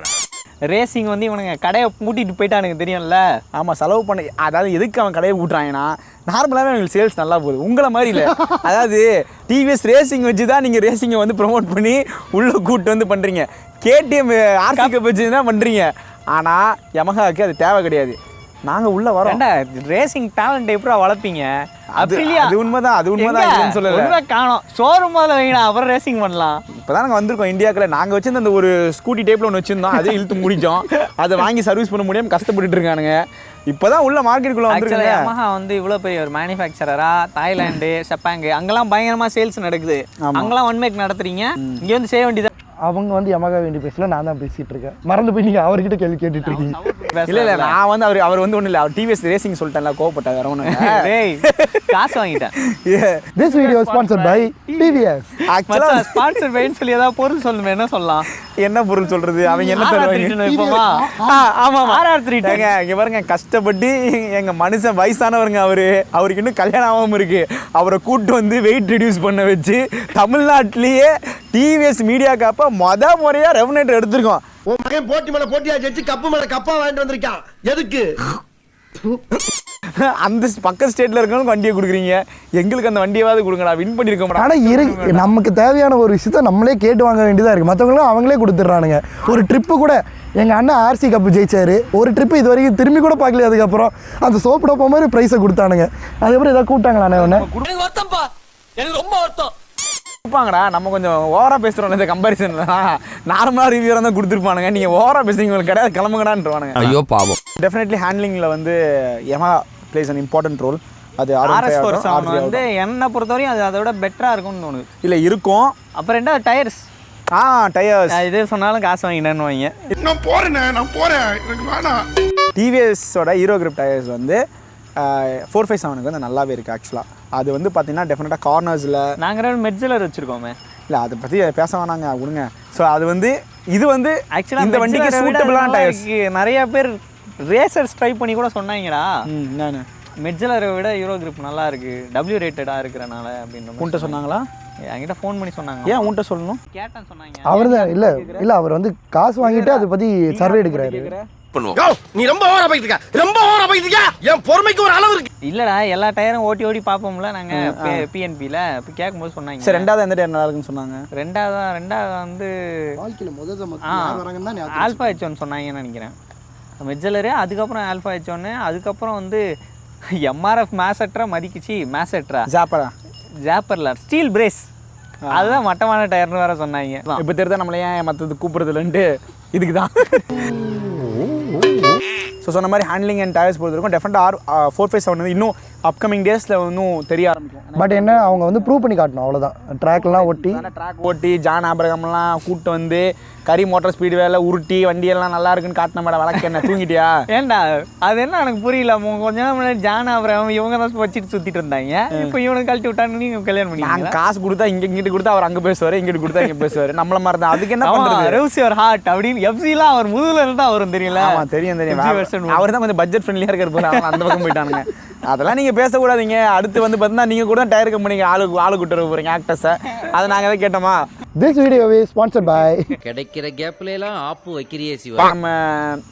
ரேசிங் வந்து இவனுங்க கடையை மூட்டிட்டு போயிட்டானுங்க தெரியும்ல. ஆமாம், செலவு பண்ண. அதாவது எதுக்கு அவன் கடையை ஊட்டுறாங்கன்னா நார்மலாகவே அவங்களுக்கு சேல்ஸ் நல்லா போகுது. உங்களை மாதிரி இல்லை. அதாவது TVS ரேசிங் வச்சு தான் நீங்கள் ரேசிங்கை வந்து ப்ரொமோட் பண்ணி உள்ளே கூப்பிட்டு வந்து பண்ணுறீங்க. KTM RC கப் வச்சு தான் பண்ணுறீங்க. ஆனால் யமஹாவுக்கு அது தேவை கிடையாது. நாங்கள் உள்ளே வரோம். ரேசிங் டேலண்ட் எப்படி வளர்ப்பீங்க? அது உண்மைதான் சொல்லலை. காணும் ஷோரூம் முதல்ல வைங்கடா, அப்புறம் ரேசிங் பண்ணலாம். இப்போ தான் நாங்கள் வந்திருக்கோம் இந்தியாவுக்குள்ள. நாங்கள் வச்சிருந்த அந்த ஒரு ஸ்கூட்டி டைப்பில் ஒன்று வச்சுருந்தோம், அதே இழுத்து முடிஞ்சோம். அதை வாங்கி சர்வீஸ் பண்ண முடியாமல் கஷ்டப்பட்டு இருக்கானுங்க. இப்போ தான் உள்ள மார்க்கெட்டுக்குள்ளே வந்துருக்காங்க. யமஹா வந்து இவ்வளோ பெரிய ஒரு மேனுஃபேக்சரராக தாய்லாண்டு, ஜப்பாங்கு அங்கெல்லாம் பயங்கரமாக சேல்ஸ் நடக்குது. அங்கெல்லாம் ஒன் மேக் நடத்துறீங்க, இங்கே வந்து செய்ய வேண்டியது. அவங்க வந்து யமஹா வேண்டி பேசல, நான் தான் பேசிட்டு இருக்கேன். மறந்து போய் நீங்கள் அவர்கிட்ட கேள்வி கேட்டுட்டு இருக்கீங்க. இல்லை நான் வந்து அவர் வந்து ஒன்றும் இல்லை, அவர் TVS ரேசிங் சொல்லிட்டேன்ல, கோவப்பட்டார். வேற ஒன்று காசு வாங்கிட்டேன். This video is sponsored by TVS. ஆக்சுவலாக ஸ்பான்சர் பைன்னு சொல்லி ஏதாவது பொருள் சொல்லணுமே, என்ன சொல்லலாம்? என்ன பொருள் சொல்றது? அவங்க என்ன தருவாங்க? ஆமாம், RR3 இங்கே பாருங்க, கஷ்டப்பட்டு எங்கள் மனுஷன் வயசானவருங்க. அவருக்கு இன்னும் கல்யாணம் ஆகாமல் இருக்கு. அவரை கூப்பிட்டு வந்து வெயிட் ரெடியூஸ் பண்ண வச்சு தமிழ்நாட்டிலேயே TVS மீடியா காப்பை முறையாக ரெவனேட்டர் எடுத்திருக்கோம். உன் மகன் போட்டி மேல போட்டியா ஜெயிச்சு கப்பு மேல கப்பா வாங்கிட்டு வந்திருக்கான். எதுக்கு? அந்த பக்க ஸ்டேட்ல இருக்கவங்களுக்கு வண்டியை கொடுக்குறீங்க, எங்களுக்கு அந்த வண்டியாவது கொடுங்கடா, வின் பண்ணிருக்கோம். ஆனால் நமக்கு தேவையான ஒரு விஷயத்த நம்மளே கேட்டு வாங்க வேண்டியதாக இருக்குது. மற்றவங்களும் அவங்களே கொடுத்துட்றானுங்க. ஒரு ட்ரிப்பு கூட எங்கள் அண்ணன் RC கப்பு ஜெயிச்சாரு. ஒரு ட்ரிப்பு இது வரைக்கும் திரும்பி கூட பார்க்கல. அதுக்கப்புறம் அந்த சோப்பு டப்பா மாதிரி ப்ரைஸை கொடுத்தானுங்க. அதுக்கப்புறம் ஏதாவது கூப்பிட்டாங்களா? ஒன்று இருப்பாங்கடா. நம்ம கொஞ்சம் ஓவராக பேசுகிறோம் இந்த கம்பேரிசன்லாம். நார்மலாக ரிவ்யூராக தான் கொடுத்துருப்பானுங்க. நீங்கள் ஓவராக பேசுறீங்க கிடையாது, கிளம்புங்கடான்ட்டுவானுங்க. ஐயோ பாவம். டெஃபினெட்லி ஹேண்ட்லிங்கில் வந்து யமா பிளேஸ் அன் இம்பார்ட்டன்ட் ரோல். அது RS4 வந்து என்னை பொறுத்தவரையும் அது அதை விட பெட்டராக இருக்கும்னு தோணுது. இல்லை இருக்கும். அப்புறம் ரெண்டாவது டயர்ஸ். டயர்ஸ் இது சொன்னாலும் காசு வாங்கினேன்னு வைங்க. நான் போறேன் எனக்கு வேணாம். டிவிஎஸோட ஹீரோ கிரிப் டயர்ஸ் வந்து 457 வந்து நல்லாவே இருக்குது ஆக்சுவலாக. அது வந்து பார்த்தீங்கன்னா டெஃபினட்டாக கார்னர்ஸில் நாங்கள் மெட்ஜலர் வச்சுருக்கோமே. இல்லை அதை பற்றி பேச வேணாங்க விடுங்க. ஸோ அது வந்து இது வந்து ஆக்சுவலாக இந்த வண்டிக்கு சூட்டபிளான டயர்ஸ். நிறைய பேர் ரேசர்ஸ் ட்ரை பண்ணி கூட சொன்னாங்கடா, என்னன்னு மெட்ஜலரை விட ஹீரோ கிரிப் நல்லா இருக்கு, W ரேட்டடாக இருக்கிறனால அப்படின்னு. உன்ட்ட சொன்னாங்களா? என்கிட்ட ஃபோன் பண்ணி சொன்னாங்க. ஏன் உன்ட்ட சொல்லணும்? கேட்டேன்னு சொன்னாங்க. அவர் தான் இல்லை அவர் வந்து காசு வாங்கிட்டு அதை பற்றி சர்வே எடுக்கிறாரு. நீ ரொம்ப ஓவரா போயிட்டு இருக்க. என் பொறுமைக்கு ஒரு அளவு இருக்கு. இல்லடா, எல்லா டயரும் ஓட்டி பார்ப்போம்ல நாங்கள் PNPல. இப்போ கேட்கும்போது சொன்னாங்க. சரி, ரெண்டாவது எந்த டயர் நல்லா இருக்குன்னு சொன்னாங்க? ரெண்டாவது வந்து ஆல்ஃபா H1 சொன்னாங்கன்னு நினைக்கிறேன். மெட்ஜலரு, அதுக்கப்புறம் ஆல்ஃபா H1, அதுக்கப்புறம் வந்து MRF மேசெட்ரா மேசெட்ரா ஜாப்பர்ல ஸ்டீல் பிரேஸ். அதுதான் மட்டமான டயர்னு வேற சொன்னாங்க. இப்போ தெரியுதா நம்மள ஏன் மற்றது கூப்பிடுறதுலன்ட்டு இதுக்கு தான். ஸோ சொன்ன மாதிரி ஹேண்ட்லிங் அண்ட் டயர்ஸ் பொறுத்திருக்கும். டெஃபினட்டாக 457 வந்து இன்னும் அப்கமிங் டேஸில் இன்னும் தெரிய ஆரம்பிக்கும். பட் என்ன அவங்க வந்து ப்ரூவ் பண்ணி காட்டணும், அவ்வளோதான். ட்ராக்லாம் ஓட்டி ஜான் ஆபிரகாம்லாம் கூப்பிட்டு வந்து கரி மோட்டார் ஸ்பீடு வேலை உருட்டி வண்டியெல்லாம் நல்லா இருக்குன்னு காட்டின மேடம். வழக்கு என்ன தூங்கிட்டியா? ஏன்டா அது என்ன எனக்கு புரியல. கொஞ்ச நாள் முன்னாடி ஜான் ஆபிரகாம் இவங்க தான் வச்சுட்டு சுற்றிட்டு இருந்தாங்க. இப்போ இவனுக்கு கழட்டி விட்டான்னு நீங்கள் கல்யாணம் பண்ணி நாங்கள் காசு கொடுத்தா இங்கிட்டு கொடுத்தா அவர் அங்கே பேசுவார், இங்கிட்டு கொடுத்தா இங்கே பேசுவார். நம்மள மாதிரி தான். அதுக்கு என்ன பண்ணுறது? ரவுஸ் யுவர் ஹார்ட் அப்படின்னு FCலாம் அவர் முதுகுல இருந்தால் அவரும் தெரியல. தெரியும். அவர் தான் கொஞ்சம் பட்ஜெட் ஃப்ரெண்ட்லியாக இருக்கிற போல அந்த பக்கம் போயிட்டானுங்க. அதெல்லாம் நீங்கள் பேசக்கூடாதீங்க. அடுத்து வந்து பார்த்தீங்கன்னா நீங்கள் கூட டயர் கம்பெனிக்கு ஆளு கூட்டு வர போகிறீங்க ஆக்டர்ஸை. அதை நாங்கள் தான் கேட்டோமா? This video is sponsored by. கிடைக்கிற கேப்ல எல்லாம் ஆப்பு வைக்கிறியே சிவா. நம்ம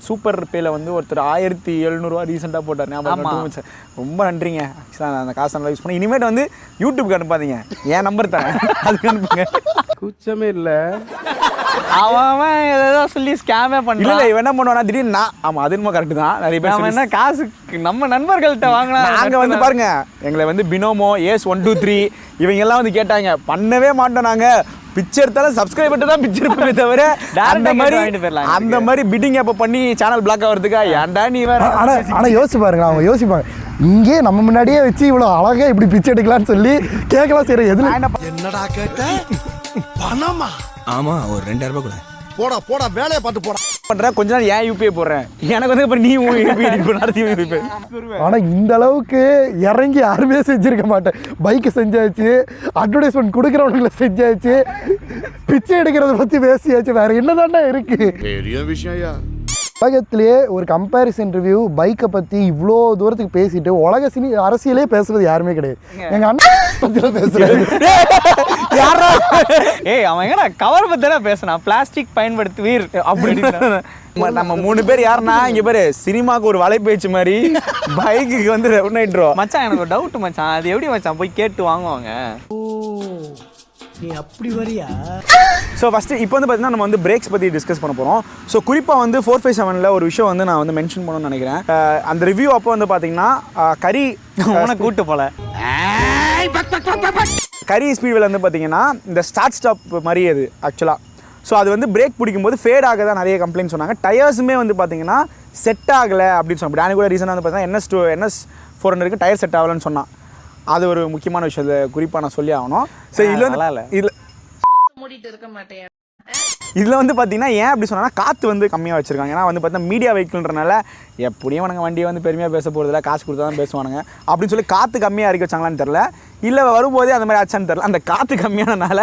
சூப்பர் பேல வந்து ஒருத்தர் 1700 ரீசெண்டாக போட்டார். ரொம்ப நன்றிங்க. ஆக்சுவலாக நான் அந்த காசை நல்லா யூஸ் பண்ணி இனிமேட்டு வந்து யூடியூப்க்கு அனுப்பாதீங்க, என் நம்பர் தரேன், அதுக்கு அனுப்புங்க. கூச்சமே இல்லை. அவன் ஏதோ சொல்லி ஸ்கேமே பண்ணல. இல்லை இவன் என்ன பண்ணுவானா திடீர்னு அது என்னமோ கரெக்டு தான். நிறைய பேர் என்ன காசு நம்ம நண்பர்கள்ட்ட வாங்கினா நாங்கள் வந்து பாருங்க எங்களை வந்து பினோமோ ஏஸ் 1 2 3 இவங்க எல்லாம் வந்து கேட்டாங்க. பண்ணவே மாட்டோம் நாங்கள். பிக்சர் எடுத்தாலும் சப்ஸ்கிரைப் பண்ணிட்டு தான் பிக்சர் எடுப்பே தவிர அந்த மாதிரி பிட்டிங் அப்போ பண்ணி சேனல் பிளாக் ஆகிறதுக்கா ஏன்டா நீ வேற. ஆனால் யோசிச்சு பாருங்க, அவங்க யோசிப்பாங்க இங்கே நம்ம முன்னாடியே வச்சு இவ்வளோ அழகாக இப்படி பிச்சை எடுக்கலான்னு சொல்லி கேட்கலாம். சரி எதுல என்னடா கேட்ட? பணமா? ஆமா, ஒரு 2000 ரூபாய் கூட. போடா வேலையை பார்த்து போடா பண்றேன். கொஞ்ச நாள் ஏன் UPI போடுறேன், எனக்கு வந்து அப்புறம் நீ UPI. ஆனால் இந்த அளவுக்கு இறங்கி யாருமே செஞ்சிருக்க மாட்டேன். பைக்கு செஞ்சாச்சு, அட்வர்டைஸ்மெண்ட் கொடுக்குறவங்களை செஞ்சாச்சு, பிச்சை எடுக்கிறத பற்றி பேசியாச்சு. வேற என்னதான்டா இருக்கு? பெரிய விஷயம். உலகத்திலேயே ஒரு கம்பேரிசன் ரிவ்யூ பைக்கை பற்றி இவ்வளோ தூரத்துக்கு பேசிட்டு உலக அரசியலே பேசுறது யாருமே கிடையாது. எங்கள் அண்ணன் பற்றிலாம் பேசுறாரு. அவன் எங்கடா கவர் பத்தினா பேசுனா பிளாஸ்டிக் பயன்படுத்துவீர் அப்படின்னு. நம்ம 3 பேர் யாருன்னா இங்க பேரு சினிமாக்கு ஒரு வலை பேச்சு மாதிரி பைக்குக்கு வந்து மச்சான் எனக்கு ஒரு டவுட் மச்சான். அது எப்படி மச்சான் போய் கேட்டு வாங்குவாங்க? நீ அப்படி வரியா? ஸோ ஃபஸ்ட்டு இப்போ வந்து பார்த்தீங்கன்னா நம்ம வந்து பிரேக்ஸ் பற்றி டிஸ்கஸ் பண்ண போகிறோம். ஸோ குறிப்பாக வந்து 457 ஒரு விஷயம் வந்து நான் வந்து மென்ஷன் பண்ணணும்னு நினைக்கிறேன். அந்த ரிவ்யூ அப்போ வந்து பார்த்தீங்கன்னா கூட்டு போல கரி ஸ்பீட்வேல வந்து பார்த்தீங்கன்னா இந்த ஸ்டார்ட் ஸ்டாப் மாதிரி அது ஆக்சுவலாக. ஸோ அது வந்து பிரேக் பிடிக்கும்போது ஃபேட் ஆக தான் நிறைய கம்ப்ளைண்ட் சொன்னாங்க. டயர்ஸுமே வந்து பார்த்தீங்கன்னா செட் ஆகலை அப்படின்னு சொன்னாங்க. டேனி கூட ரீசனாக வந்து பார்த்தீங்கன்னா NS 400 டயர் செட் ஆகலைன்னு சொன்னான். அது ஒரு முக்கியமான விஷயம், குறிப்பாக நான் சொல்லி ஆகணும். ஸோ இதில் வந்து பார்த்தீங்கன்னா ஏன் அப்படி சொன்னால் காற்று வந்து கம்மியாக வச்சுருக்காங்க. ஏன்னா வந்து பார்த்தீங்கன்னா மீடியா வெஹிக்கிள்ன்றனால எப்படியும் அவனுங்க வண்டியை வந்து பெருமையாக பேச போகிறதில்ல, காசு கொடுத்தா தான் பேசுவானுங்க அப்படின்னு சொல்லி காற்று கம்மியாக இறக்கி வச்சாங்களான்னு தெரில, இல்லை வரும்போதே அந்த மாதிரி ஆச்சான்னு தெரில. அந்த காற்று கம்மியானனால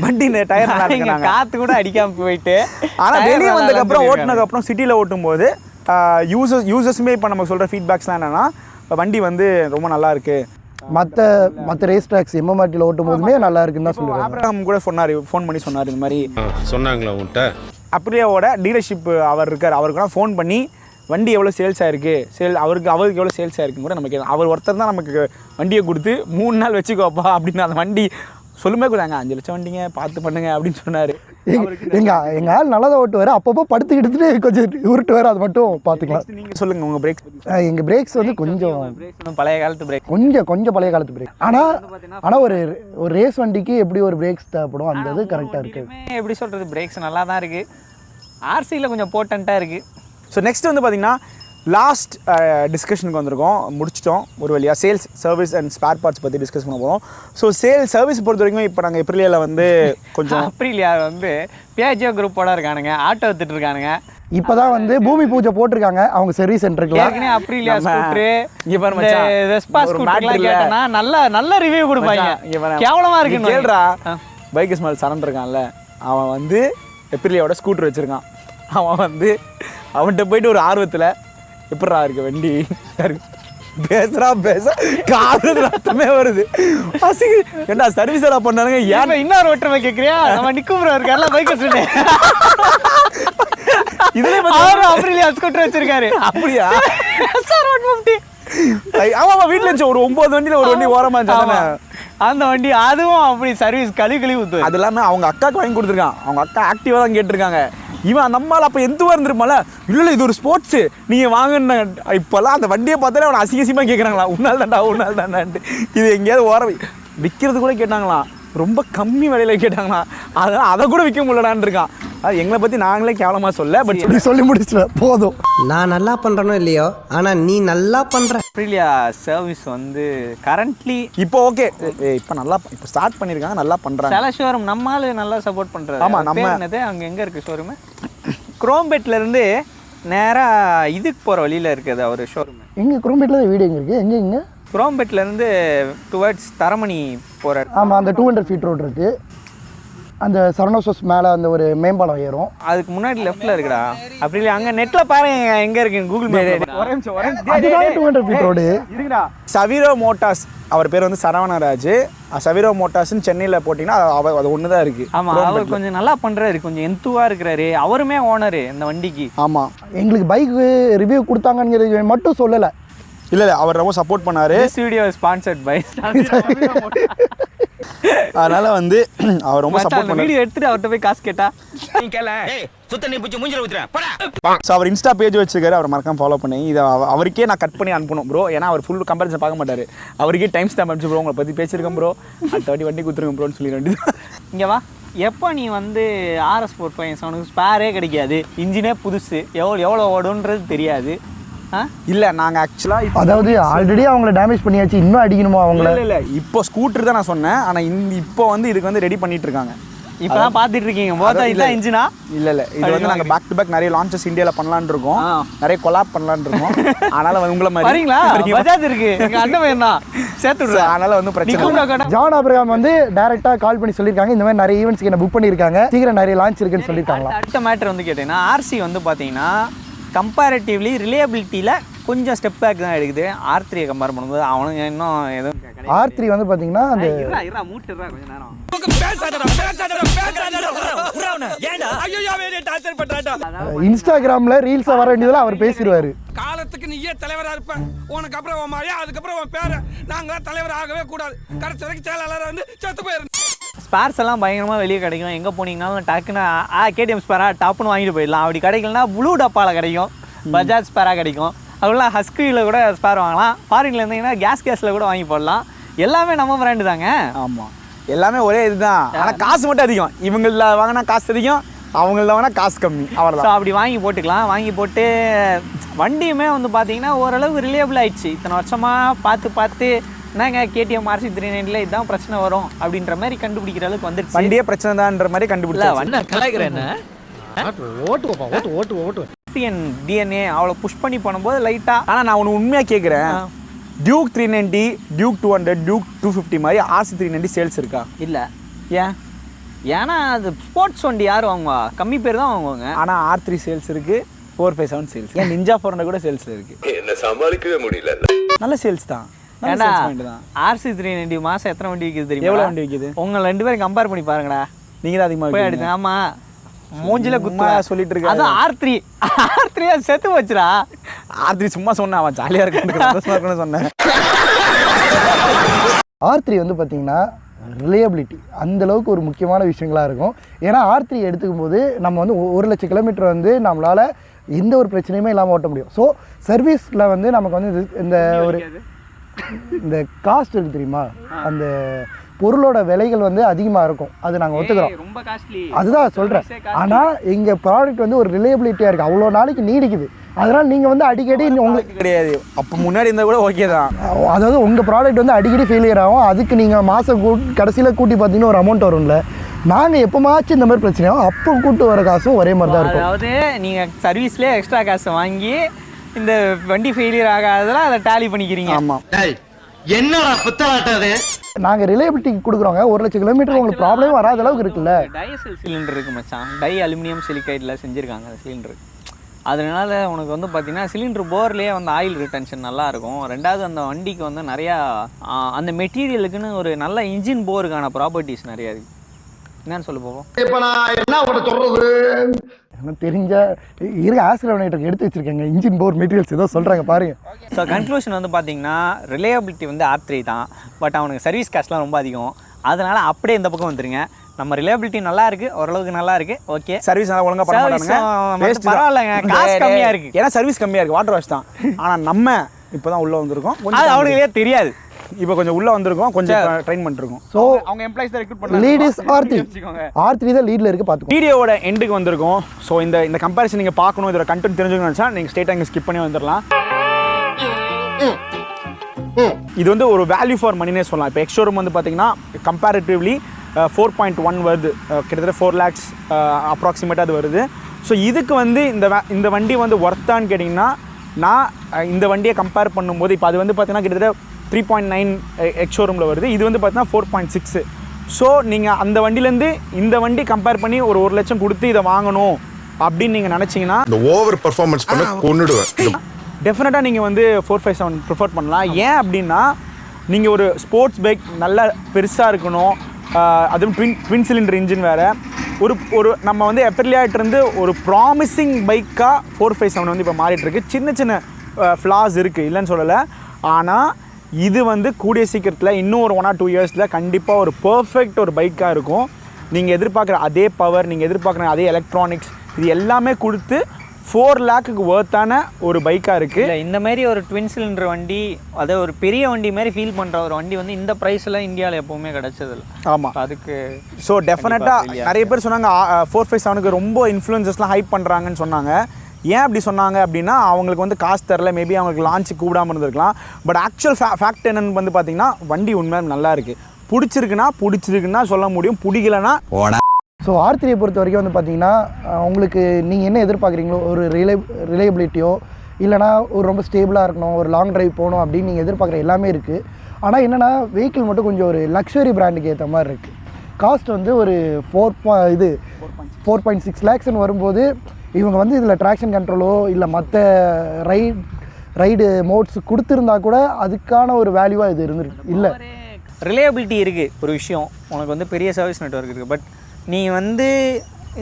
வண்டி இந்த டயர் நல்லா இருக்கிறாங்க. காற்று கூட அடிக்காமல் போயிட்டு. ஆனால் வெளியே வந்ததுக்கப்புறம் ஓட்டுனதுக்கப்புறம் சிட்டியில் ஓட்டும்போது யூசர்ஸுமே இப்போ நம்ம சொல்கிற ஃபீட்பேக்ஸ்லாம் என்னென்னா வண்டி வந்து ரொம்ப நல்லா இருக்குது. மற்ற ரேஸ் ட்ராக்ஸ் MMRTயில் ஓட்டும் போதுமே நல்லா இருக்குன்னு தான் சொல்லுவாங்க. ஆபிரகாம் கூட ஃபோன் பண்ணி சொன்னார் இந்த மாதிரி சொன்னாங்களா உன்கிட்ட? அப்ரியாவோட டீலர்ஷிப் அவர் இருக்கார், அவருக்குலாம் ஃபோன் பண்ணி வண்டி எவ்வளோ சேல்ஸ் ஆயிருக்கு, அவருக்கு எவ்வளோ சேல்ஸ் ஆயிருக்குன்னு கூட நமக்கு அவர் ஒருத்தர் தான் நமக்கு வண்டியை கொடுத்து 3 நாள் வச்சுக்கோப்பா அப்படின்னு அந்த வண்டி சொல்லுமே கொடுத்தாங்க 5 லட்சம் வண்டிங்க பார்த்து பண்ணுங்க அப்படின்னு சொன்னார். எங்கள் ஆள் நல்லா தான் ஓட்டுவார், அப்பப்போ படுத்துக்கிட்டு கொஞ்சம் உருட்டுவார், அது மட்டும் பார்த்துக்கலாம். நீங்கள் சொல்லுங்கள் உங்கள் பிரேக்ஸ். எங்கள் பிரேக்ஸ் வந்து கொஞ்சம் பழைய காலத்து பிரேக், கொஞ்சம் பழைய காலத்து பிரேக். ஆனால் ஒரு ரேஸ் வண்டிக்கு எப்படி ஒரு பிரேக்ஸ் தேவைப்படும் அந்த இது கரெக்டாக இருக்குது. எப்படி சொல்கிறது, பிரேக்ஸ் நல்லா தான் இருக்குது. ஆர்சியில் கொஞ்சம் போட்டண்ட்டாக இருக்குது. ஸோ நெக்ஸ்ட் வந்து பார்த்திங்கன்னா லாஸ்ட் டிஸ்கஷனுக்கு வந்திருக்கோம், முடிச்சிட்டோம் ஒரு வழியாக. Sales, service and spare parts பற்றி டிஸ்கஸ் பண்ண போகிறோம். ஸோ சர்வீஸ் பொறுத்த வரைக்கும் இப்போ நாங்கள் ஏப்ரலில் வந்து கொஞ்சம் ஏப்ரலியா வந்து பியாஜியோ குரூப்போட இருக்கானுங்க, ஆட்டோ எடுத்துட்டு இருக்கானுங்க. இப்போதான் வந்து பூமி பூஜை போட்டிருக்காங்க அவங்க சர்வீஸ் சென்டருக்கு. ஏற்கனவே அப்ரிலியா ஸ்கூட்டரு, இங்கே பாரு மச்சான், வெஸ்பா ஸ்கூட்டர்லாம் கேட்டனா நல்ல ரிவ்யூ கொடுப்பாங்க. கேவலமாக இருக்குன்னு கேள்றா. பைக் ஸ்மால் சரண்டர் இருக்கான்ல, அவன் வந்து ஏப்ரலியோட ஸ்கூட்டர் வச்சுருக்கான். அவன் வந்து அவன்கிட்ட போயிட்டு ஒரு ஆர்வத்தில் எப்படா இருக்கு வண்டி பேச காது ரத்தமே வருது. ஏண்டா சர்வீஸ் எல்லாம் பண்ணானுங்க, ஏன் இன்னொரு ஒற்றுமை கேட்குறியா? நம்ம நிக்கும்ரோ இருக்கார்ல பைக் வச்சுட்டேன், இதுல அப்ரிலியா ஸ்கூட்டர் வச்சிருக்காரு. அப்படியா? ஆமாம், வீட்டில் இருந்துச்சு ஒரு 9 வண்டியில் ஒரு வண்டி ஓரமாக இருந்துச்சு அந்த வண்டி. அதுவும் அப்படி சர்வீஸ் கழுவி ஊற்று. அது இல்லாமல் அவங்க அக்காவுக்கு வாங்கி கொடுத்துருக்கான். அவங்க அக்கா ஆக்டிவாக தான் கேட்டிருக்காங்க. இவன் நம்மளால் அப்போ எந்த இருந்திருப்பால, இல்லை இது ஒரு ஸ்போர்ட்ஸு நீங்கள் வாங்கின. இப்போல்லாம் அந்த வண்டியை பார்த்தாலே அவனை அசிங்கசியமாக கேட்குறாங்களா, உன்னால் தான்டான்ட்டு. இது எங்கேயாவது ஓரம் விற்கிறது கூட கேட்டாங்களாம், ரொம்ப கம்மி விலையில் கேட்டாங்களா, அதனால் அதை கூட விற்க முடியலான்னு இருக்கான். அது எங்களை பற்றி நாங்களே கேவலமாக சொல்ல, பட் சொல்லி முடிச்சிட போதும். நான் நல்லா பண்ணுறனோ இல்லையோ, ஆனால் நீ நல்லா பண்ணுற. அப்ரிலியா சர்வீஸ் வந்து கரண்ட்லி இப்போ ஓகே, இப்போ நல்லா இப்போ ஸ்டார்ட் பண்ணியிருக்காங்க, நல்லா பண்ணுறாங்க. சில ஷோரூம் நம்மளால நல்லா சப்போர்ட் பண்ணுறது. ஆமாம், நம்ம என்னது அங்கே எங்கே இருக்குது ஷோரூமு? குரோம்பேட்லேருந்து நேராக இதுக்கு போகிற வழியில் இருக்குது அவர் ஷோரூமு. எங்கே குரோம்பேட்டில் தான் வீடு எங்கே இருக்குது? எங்கே குரோம்பேட்லேருந்து டுவர்ட்ஸ் தரமணி போகிற. ஆமாம், அந்த 200 ஃபீட் ரோடு இருக்குது. அந்த சரணோசஸ் மேலே அந்த ஒரு மேம்பாலம் ஏறும், அதுக்கு முன்னாடி லெஃப்ட்டில் இருக்குடா. அப்படி அங்கே நெட்டில் பாருங்க எங்கே இருக்குன்னு கூகுள் மேப். அதுதான் 200 ஃபீட் ரோடு இருக்குடா. சவீரோ மோட்டார்ஸ், அவர் பேர் வந்து சரவணராஜ். சவீரோ மோட்டார்ஸ்னு சென்னையில் போட்டிங்கன்னா அது ஒன்று தான் இருக்குது. ஆமாம், அவர் கொஞ்சம் நல்லா பண்ணுறாரு, கொஞ்சம் எந்துவாக இருக்கிறாரு. அவருமே ஓனரு இந்த வண்டிக்கு. ஆமாம், எங்களுக்கு பைக் ரிவ்யூ கொடுத்தாங்கங்கிறது மட்டும் சொல்லலை. இல்லை அவர் ரொம்ப சப்போர்ட் பண்ணார். Video sponsored by. அதனால வந்து அவர் ரொம்ப சப்போர்ட் பண்ணார். வீடியோ எடுத்துட்டு அவர்கிட்ட போய் காசு கேட்டா ஸோ அவர் இன்ஸ்டா பேஜ் வச்சிருக்காரு, அவர் மறக்காம ஃபாலோ பண்ணி. இதை அவருக்கே நான் கட் பண்ணி அனுப்பணும் ப்ரோ, ஏன்னா அவர் ஃபுல் கம்பேரிசன் பார்க்க மாட்டார். அவருக்கே டைம் ஸ்டாம்ப் அனுப்பிச்சு ப்ரோ, உங்களை பற்றி பேசியிருக்கேன் ப்ரோ, அடுத்த வாட்டி வண்டி கொடுத்துருங்க ப்ரோன்னு சொல்லி வேண்டியது. இங்கே வா, எப்போ நீ வந்து RS 457 ஸ்பேரே கிடைக்காது, இன்ஜினே புதுசு, எவ்வளோ ஓடுன்றது தெரியாது. இல்லை நாங்கள் ஆக்சுவலாக அதாவது ஆல்ரெடி அவங்கள டேமேஜ் பண்ணியாச்சு, இன்னும் அடிக்கணுமா அவங்கள? இல்லை இப்போ ஸ்கூட்டர் தான் நான் சொன்னேன், ஆனால் இப்போ வந்து இதுக்கு வந்து ரெடி பண்ணிட்டு இருக்காங்க. இப்போ தான் பார்த்துட்டு இருக்கீங்க போதா இல்லை இன்ஜினா? இல்லை இது வந்து நாங்கள் பேக் டு பேக் நிறைய லான்ச்சஸ் இந்தியாவில் பண்ணலான்னு இருக்கோம், நிறைய கொலாப் பண்ணலான்னு இருக்கோம். அதனால உங்களை மாதிரி வரீங்களா? பஜாஜ் இருக்கு எங்கள் அண்ணன் வேணா சேர்த்து. அதனால வந்து பிரச்சனை. ஜான் ஆபிரகாம் வந்து டைரெக்டாக கால் பண்ணி சொல்லியிருக்காங்க, இந்த மாதிரி நிறைய ஈவெண்ட்ஸ்க்கு என்ன புக் பண்ணியிருக்காங்க, சீக்கிரம் நிறைய லான்ச் இருக்குன்னு சொல்லியிருக்காங்களா. அடுத்த மேட்டர் வந்து கேட்டீங்கன்னா RC வந்து பார்த்தீங்கன்னா கம்பேரிட்டிவ்லி ரிலையபிலிட்டியில் கொஞ்சம் ஸ்டெப் பேக் தான் எடுக்குது. R3 கம்பேர் பண்ணும்போது அவனுங்க இன்னும் எதுவும். R3 வந்து பார்த்தீங்கன்னா அந்த மூட்டுறா கொஞ்சம் நேரம். இன்ஸ்டாகிராமில் ரீல்ஸாக வர வேண்டியதில் அவர் பேசிடுவார். காலத்துக்கு நீயே தலைவரா இருப்ப, உனக்கு அப்புறம் உன் மழையா, அதுக்கப்புறம் உன் பேர, நாங்க தலைவர் ஆகவே கூடாது, கடைசி வரைக்கும் செயலாளர் வந்து செத்து போயிரு. ஸ்பேர்ஸ் எல்லாம் பயங்கரமாக வெளியே கிடைக்கும். எங்கே போனீங்கன்னாலும் டக்குன்னு KTM ஸ்பேரா டாப்னு வாங்கிட்டு போயிடலாம். அப்படி கிடைக்கலனா ப்ளூ டப்பாவில் கிடைக்கும், பஜாஜ் ஸ்பேராக கிடைக்கும். அதெல்லாம் ஹஸ்கியில் கூட ஸ்பேர் வாங்கலாம். ஃபாரின்ல இருந்தீங்கன்னா கேஸில் கூட வாங்கி போடலாம். எல்லாமே நம்ம பிராண்டு தாங்க. ஆமாம், எல்லாமே ஒரே இதுதான், ஆனால் காசு மட்டும் அதிகம். இவங்கள வாங்கினா காசு அதிகம், அவங்கள வாங்கினா காசு கம்மி, அவ்வளோதான். ஸோ அப்படி வாங்கி போட்டுக்கலாம். வாங்கி போட்டு வண்டியுமே வந்து பார்த்தீங்கன்னா ஓரளவுக்கு ரிலையபிள் ஆயிடுச்சு. இத்தனை வருஷமாக பார்த்து என்னங்க KTM RC 390 இதுதான் பிரச்சனை வரும் அப்படின்ற மாதிரி கண்டுபிடிக்கிற அளவுக்கு வந்துடுச்சு. வண்டியே பிரச்சனை தான்ன்ற மாதிரி கண்டுபிடிச்சா வண்ண கலாய்க்கிறேன். ஓட்டு DNA அவ்வளோ புஷ் பண்ணி பண்ணும்போது லைட்டாக. ஆனால் நான் ஒன்று உண்மையாக கேட்குறேன், டியூக் 390, டியூக் 200, டியூக் 250 மாதிரி RC 390 சேல்ஸ் இருக்கா? இல்லை. ஏன்? ஏன்னா அது ஸ்போர்ட்ஸ் வண்டி யார் வாங்குவா? கம்மி பேர் தான் வாங்குவாங்க. ஆனால் R3 சேல்ஸ் இருக்குது, 457 சேல்ஸ், ஏன் நிஞ்சா 400 கூட சேல்ஸில் இருக்குது. என்ன சமாளிக்கவே முடியல. நல்ல சேல்ஸ் தான். ஏன்னா RC 390 மாதம் எத்தனை வண்டி விற்கிது தெரியும்? எவ்வளோ வண்டி விற்கிது? உங்களை 2 பேரும் கம்பேர் பண்ணி பாருங்கடா. நீங்கள் தான் அதிகமாக போய் எடுத்து. ஆமாம், மூஞ்சில குத்தா சொல்லிட்டு இருக்க. அது R3 செத்து வச்சுடா. R3 சும்மா சொன்னேன், அவன் ஜாலியாக இருக்குன்னு சொன்னேன். R3 வந்து பார்த்தீங்கன்னா ரிலையபிலிட்டி அந்தளவுக்கு ஒரு முக்கியமான விஷயங்களாக இருக்கும். ஏன்னா R3 எடுத்துக்கும் போது நம்ம வந்து 1,00,000 கிலோமீட்டர் வந்து நம்மளால் எந்த ஒரு பிரச்சனையுமே இல்லாமல் ஓட்ட முடியும். ஸோ சர்வீஸில் வந்து நமக்கு வந்து இந்த ஒரு இந்த காஸ்ட் இருக்குது தெரியுமா, அந்த பொருளோட விலைகள் வந்து அதிகமாக இருக்கும், அது நாங்கள் ஒத்துக்கிறோம், ரொம்ப காஸ்ட்லி, அதுதான் சொல்கிறேன். ஆனால் எங்கள் ப்ராடக்ட் வந்து ஒரு ரிலையபிலிட்டியாக இருக்குது, அவ்வளோ நாளைக்கு நீடிக்குது. அதனால் நீங்கள் வந்து அடிக்கடி உங்களுக்கு கிடையாது, அப்போ முன்னாடி இருந்தால் கூட ஓகே தான். அதாவது உங்கள் ப்ராடக்ட் வந்து அடிக்கடி ஃபெயிலியர் ஆகும், அதுக்கு நீங்கள் மாதம் கடைசியில் கூட்டி பார்த்தீங்கன்னா ஒரு அமௌண்ட் வரும்ல. நாங்கள் எப்போமாச்சும் இந்த மாதிரி பிரச்சனையாகும், அப்போ கூட்டு வர காசும் ஒரே மாதிரி தான் இருக்கும். அதாவது நீங்கள் சர்வீஸ்லேயே எக்ஸ்ட்ரா காசை வாங்கி இந்த வண்டி ஃபெயிலியர் ஆகாதெல்லாம் அதை டேலி பண்ணிக்கிறீங்க. ஆமாம், என்னடா புத்தலாட்டாது. நாங்கள் ரிலையபிலிட்டிக்கு கொடுக்குறோங்க, 1,00,000 கிலோமீட்டர் உங்களுக்கு ப்ராப்ளம் வராத அளவுக்கு இருக்குல்ல. டைசல் சிலிண்டர் இருக்குது மச்சான், டை அலுமினியம் சிலிக்கைடில் செஞ்சுருக்காங்க அந்த சிலிண்டர். அதனால உனக்கு வந்து பார்த்தீங்கன்னா சிலிண்டர் போர்லேயே வந்து ஆயில் ரிட்டன்ஷன் நல்லாயிருக்கும். ரெண்டாவது அந்த வண்டிக்கு வந்து நிறையா அந்த மெட்டீரியலுக்குன்னு ஒரு நல்ல இன்ஜின் போருக்கான ப்ராப்பர்ட்டிஸ் நிறையா இருக்குது. என்னன்னு சொல்ல போவோம். இப்போ நான் என்ன உங்கள்கிட்ட சொல்கிறது, எனக்கு தெரிஞ்ச ஆஸ்கிரவனேட்டருக்கு எடுத்து வச்சுருக்கேங்க இன்ஜின் போர் மெட்டீரியல்ஸ் ஏதோ சொல்கிறாங்க பாருங்கள். ஸோ கன்க்ளூஷன் வந்து பார்த்தீங்கன்னா ரிலையபிலிட்டி வந்து R3 தான், பட் அவனுக்கு சர்வீஸ் காஸ்ட்லாம் ரொம்ப அதிகம். அதனால் அப்படியே இந்த பக்கம் வந்துருங்க. நம்ம ரிலையபிலிட்டி நல்லா இருக்குது, ஓரளவுக்கு நல்லா இருக்குது, ஓகே. சர்வீஸ் நல்லா ஒழுங்காக பண்ண மாட்டாங்க, பரவாயில்லைங்க, காசு கம்மியாக இருக்குது. ஏன்னா சர்வீஸ் கம்மியாக இருக்குது, வாட்டர் வாஷ் தான். ஆனால் நம்ம இப்போ தான் உள்ளே வந்திருக்கோம், அது அவனுக்கே தெரியாது. இப்போ கொஞ்சம் உள்ளே வந்திருக்கோம், கொஞ்சம் ட்ரெயின் பண்ணிருக்கோம். ஸோ அவங்க எம்ப்ளாயிஸ் தான் ரெக்ரூட் பண்ணி லீட் இஸ் R3 தான் லீடில் இருக்குது பார்த்துக்கோங்க. வீடியோவோட எண்டுக்கு வந்திருக்கோம். ஸோ இந்த கம்பேரிசன் நீங்கள் பார்க்கணும், இதோட கண்டென்ட் தெரிஞ்சுக்கணும்னு நினச்சா நீங்கள் ஸ்ட்ரெயிட்டாக இங்கே ஸ்கிப் பண்ணி வந்துடலாம். இது வந்து ஒரு வேல்யூ ஃபார் மணினே சொல்லலாம். இப்போ எக்ஸ்ஷோரூம் வந்து பார்த்தீங்கன்னா கம்பேரிட்டிவ்லி 4.1 வருது, கிட்டத்தட்ட 4 lakhs அப்ராக்சிமேட்டாக அது வருது. ஸோ இதுக்கு வந்து இந்த வண்டி வந்து ஒர்த்தான்னு கேட்டிங்கன்னா, நான் இந்த வண்டியை கம்பேர் பண்ணும்போது இப்போ அது வந்து பார்த்தீங்கன்னா கிட்டத்தட்ட 3.9 எக்ஸ்ஷோரூமில் வருது, இது வந்து பார்த்தீங்கன்னா 4.6. ஸோ நீங்கள் அந்த வண்டியிலேருந்து இந்த வண்டி கம்பேர் பண்ணி ஒரு 1 லட்சம் கொடுத்து இதை வாங்கணும் அப்படின்னு நீங்கள் நினச்சிங்கன்னா இந்த ஓவர் பர்ஃபார்மன்ஸ் பண்ண கொன்னுடுவேன். டெஃபினட்டாக நீங்கள் வந்து 457 ப்ரிஃபர் பண்ணலாம். ஏன் அப்படின்னா நீங்கள் ஒரு ஸ்போர்ட்ஸ் பைக் நல்லா பெருசாக இருக்கணும், அதுவும் ட்வின் சிலிண்டர் இன்ஜின் வேறு, ஒரு நம்ம வந்து எப்ரிலியாட்டிருந்து ஒரு ப்ராமிசிங் பைக்காக 457 வந்து இப்போ மாறிட்டுருக்கு. சின்ன ஃப்ளாஸ் இருக்குது, இல்லைன்னு சொல்லலை. ஆனால் இது வந்து கூடிய சீக்கிரத்தில் இன்னும் ஒரு 1 or 2 இயர்ஸில் கண்டிப்பாக ஒரு பர்ஃபெக்ட் ஒரு பைக்காக இருக்கும். நீங்கள் எதிர்பார்க்குற அதே பவர், நீங்கள் எதிர்பார்க்குற அதே எலக்ட்ரானிக்ஸ், இது எல்லாமே கொடுத்து 4 lakhக்கு ஒர்த்தான ஒரு பைக்காக இருக்குது. இந்த மாதிரி ஒரு ட்வின் சிலிண்டர் வண்டி, அதை ஒரு பெரிய வண்டி மாதிரி ஃபீல் பண்ணுற ஒரு வண்டி வந்து இந்த ப்ரைஸில் இந்தியாவில் எப்போவுமே கிடச்சதில்ல. ஆமாம், அதுக்கு ஸோ டெஃபினட்டாக நிறைய பேர் சொன்னாங்க 457க்கு ரொம்ப இன்ஃப்ளூயன்சஸ்லாம் ஹைப் பண்ணுறாங்கன்னு சொன்னாங்க. ஏன் அப்படி சொன்னாங்க அப்படின்னா, அவங்களுக்கு வந்து காசு தரல, மேபி அவங்களுக்கு லான்ச்சு கூடாமல் இருந்திருக்கலாம். பட் ஆக்சுவல் ஃபேக்ட் என்னன்னு வந்து பார்த்தீங்கன்னா, வண்டி உண்மையாக நல்லா இருக்குது. பிடிச்சிருக்குன்னா சொல்ல முடியும், பிடிக்கலன்னா. ஸோ R3 பொறுத்த வரைக்கும் வந்து பார்த்தீங்கன்னா, உங்களுக்கு நீங்கள் என்ன எதிர்பார்க்குறீங்களோ, ஒரு ரிலையபிலிட்டியோ இல்லைனா ஒரு ரொம்ப ஸ்டேபிளாக இருக்கணும், ஒரு லாங் ட்ரைவ் போகணும் அப்படின்னு நீங்கள் எதிர்பார்க்குற எல்லாமே இருக்குது. ஆனால் என்னென்னா வெஹிக்கிள் மட்டும் கொஞ்சம் ஒரு லக்ஸரி பிராண்டுக்கு ஏற்ற மாதிரி இருக்குது. காஸ்ட் வந்து ஒரு 4.6 lakhsன்னு வரும்போது இவங்க வந்து இதில் ட்ராக்ஷன் கண்ட்ரோலோ இல்லை மற்ற ரைடு மோட்ஸ் கொடுத்துருந்தா கூட அதுக்கான ஒரு வேல்யூவாக இது இருந்துருக்கு இல்லை. ரிலையபிலிட்டி இருக்குது ஒரு விஷயம், உனக்கு வந்து பெரிய சர்வீஸ் நெட்வொர்க் இருக்குது. பட் நீ வந்து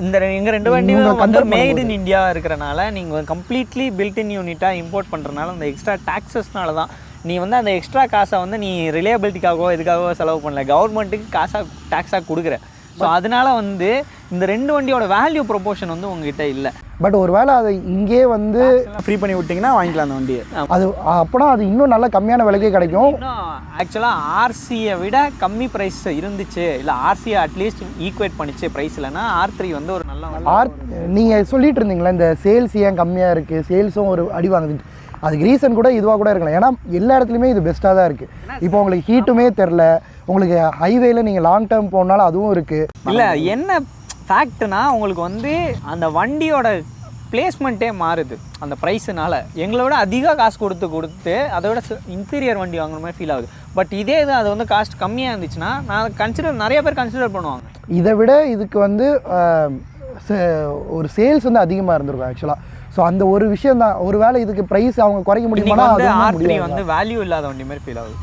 எங்கள் 2 வண்டியும் வந்து மேட் இன் இந்தியா இருக்கிறனால நீங்கள் கம்ப்ளீட்லி பில்ட் இன் யூனிட்டாக இம்போர்ட் பண்ணுறதுனால அந்த எக்ஸ்ட்ரா டாக்ஸஸ்னால தான் நீ வந்து அந்த எக்ஸ்ட்ரா காசை வந்து நீ ரிலையபிலிட்டிக்காகவோ இதுக்காகவோ செலவு பண்ணல, கவர்மெண்ட்டுக்கு காசாக டாக்ஸாக கொடுக்குற. ஸோ அதனால் வந்து இந்த 2 வண்டியோட வேல்யூ ப்ரொபோர்ஷன் வந்து உங்ககிட்ட இல்லை. பட் ஒரு வேளை அதை இங்கே வந்து ஃப்ரீ பண்ணி விட்டிங்கன்னா வாங்கிக்கலாம் அந்த வண்டியை. அது அப்போனா அது இன்னும் நல்ல கம்மியான விலைக்கே கிடைக்கும். ஆக்சுவலாக ஆர்சியை விட கம்மி ப்ரைஸ் இருந்துச்சு, இல்லை ஆர்சியை அட்லீஸ்ட் ஈக்குவேட் பண்ணிச்சு ப்ரைஸ்லன்னா R3 வந்து ஒரு நல்ல நீங்கள் சொல்லிட்டு இருந்தீங்களா இந்த சேல்ஸ் ஏன் கம்மியாக இருக்குது, சேல்ஸும் ஒரு அடி வாங்குது, அதுக்கு ரீசன் கூட இதுவாக கூட இருக்கலாம். ஏன்னா எல்லா இடத்துலையுமே இது பெஸ்ட்டாக தான் இருக்குது. இப்போ உங்களுக்கு ஹீட்டுமே தெரில, உங்களுக்கு ஹைவேல நீங்கள் லாங் டேர்ம் போனாலும் அதுவும் இருக்குது. இல்லை என்ன ஃபேக்ட்னா, உங்களுக்கு வந்து அந்த வண்டியோட பிளேஸ்மெண்ட்டே மாறுது அந்த ப்ரைஸுனால. எங்களை விட அதிக காசு கொடுத்து அதை விட இன்ஃபீரியர் வண்டி வாங்குற மாதிரி ஃபீல் ஆகுது. பட் இதே இது அது வந்து காஸ்ட் கம்மியாக இருந்துச்சுன்னா நிறைய பேர் கன்சிடர் பண்ணுவாங்க. இதை விட இதுக்கு வந்து ஒரு சேல்ஸ் வந்து அதிகமாக இருந்திருக்கும் ஆக்சுவலாக. ஸோ அந்த ஒரு விஷயம் தான். ஒரு வேளை இதுக்கு ப்ரைஸ் அவங்க குறைக்க முடியுமா, R3 வந்து வேல்யூ இல்லாத வண்டி மாதிரி ஃபீல் ஆகுது.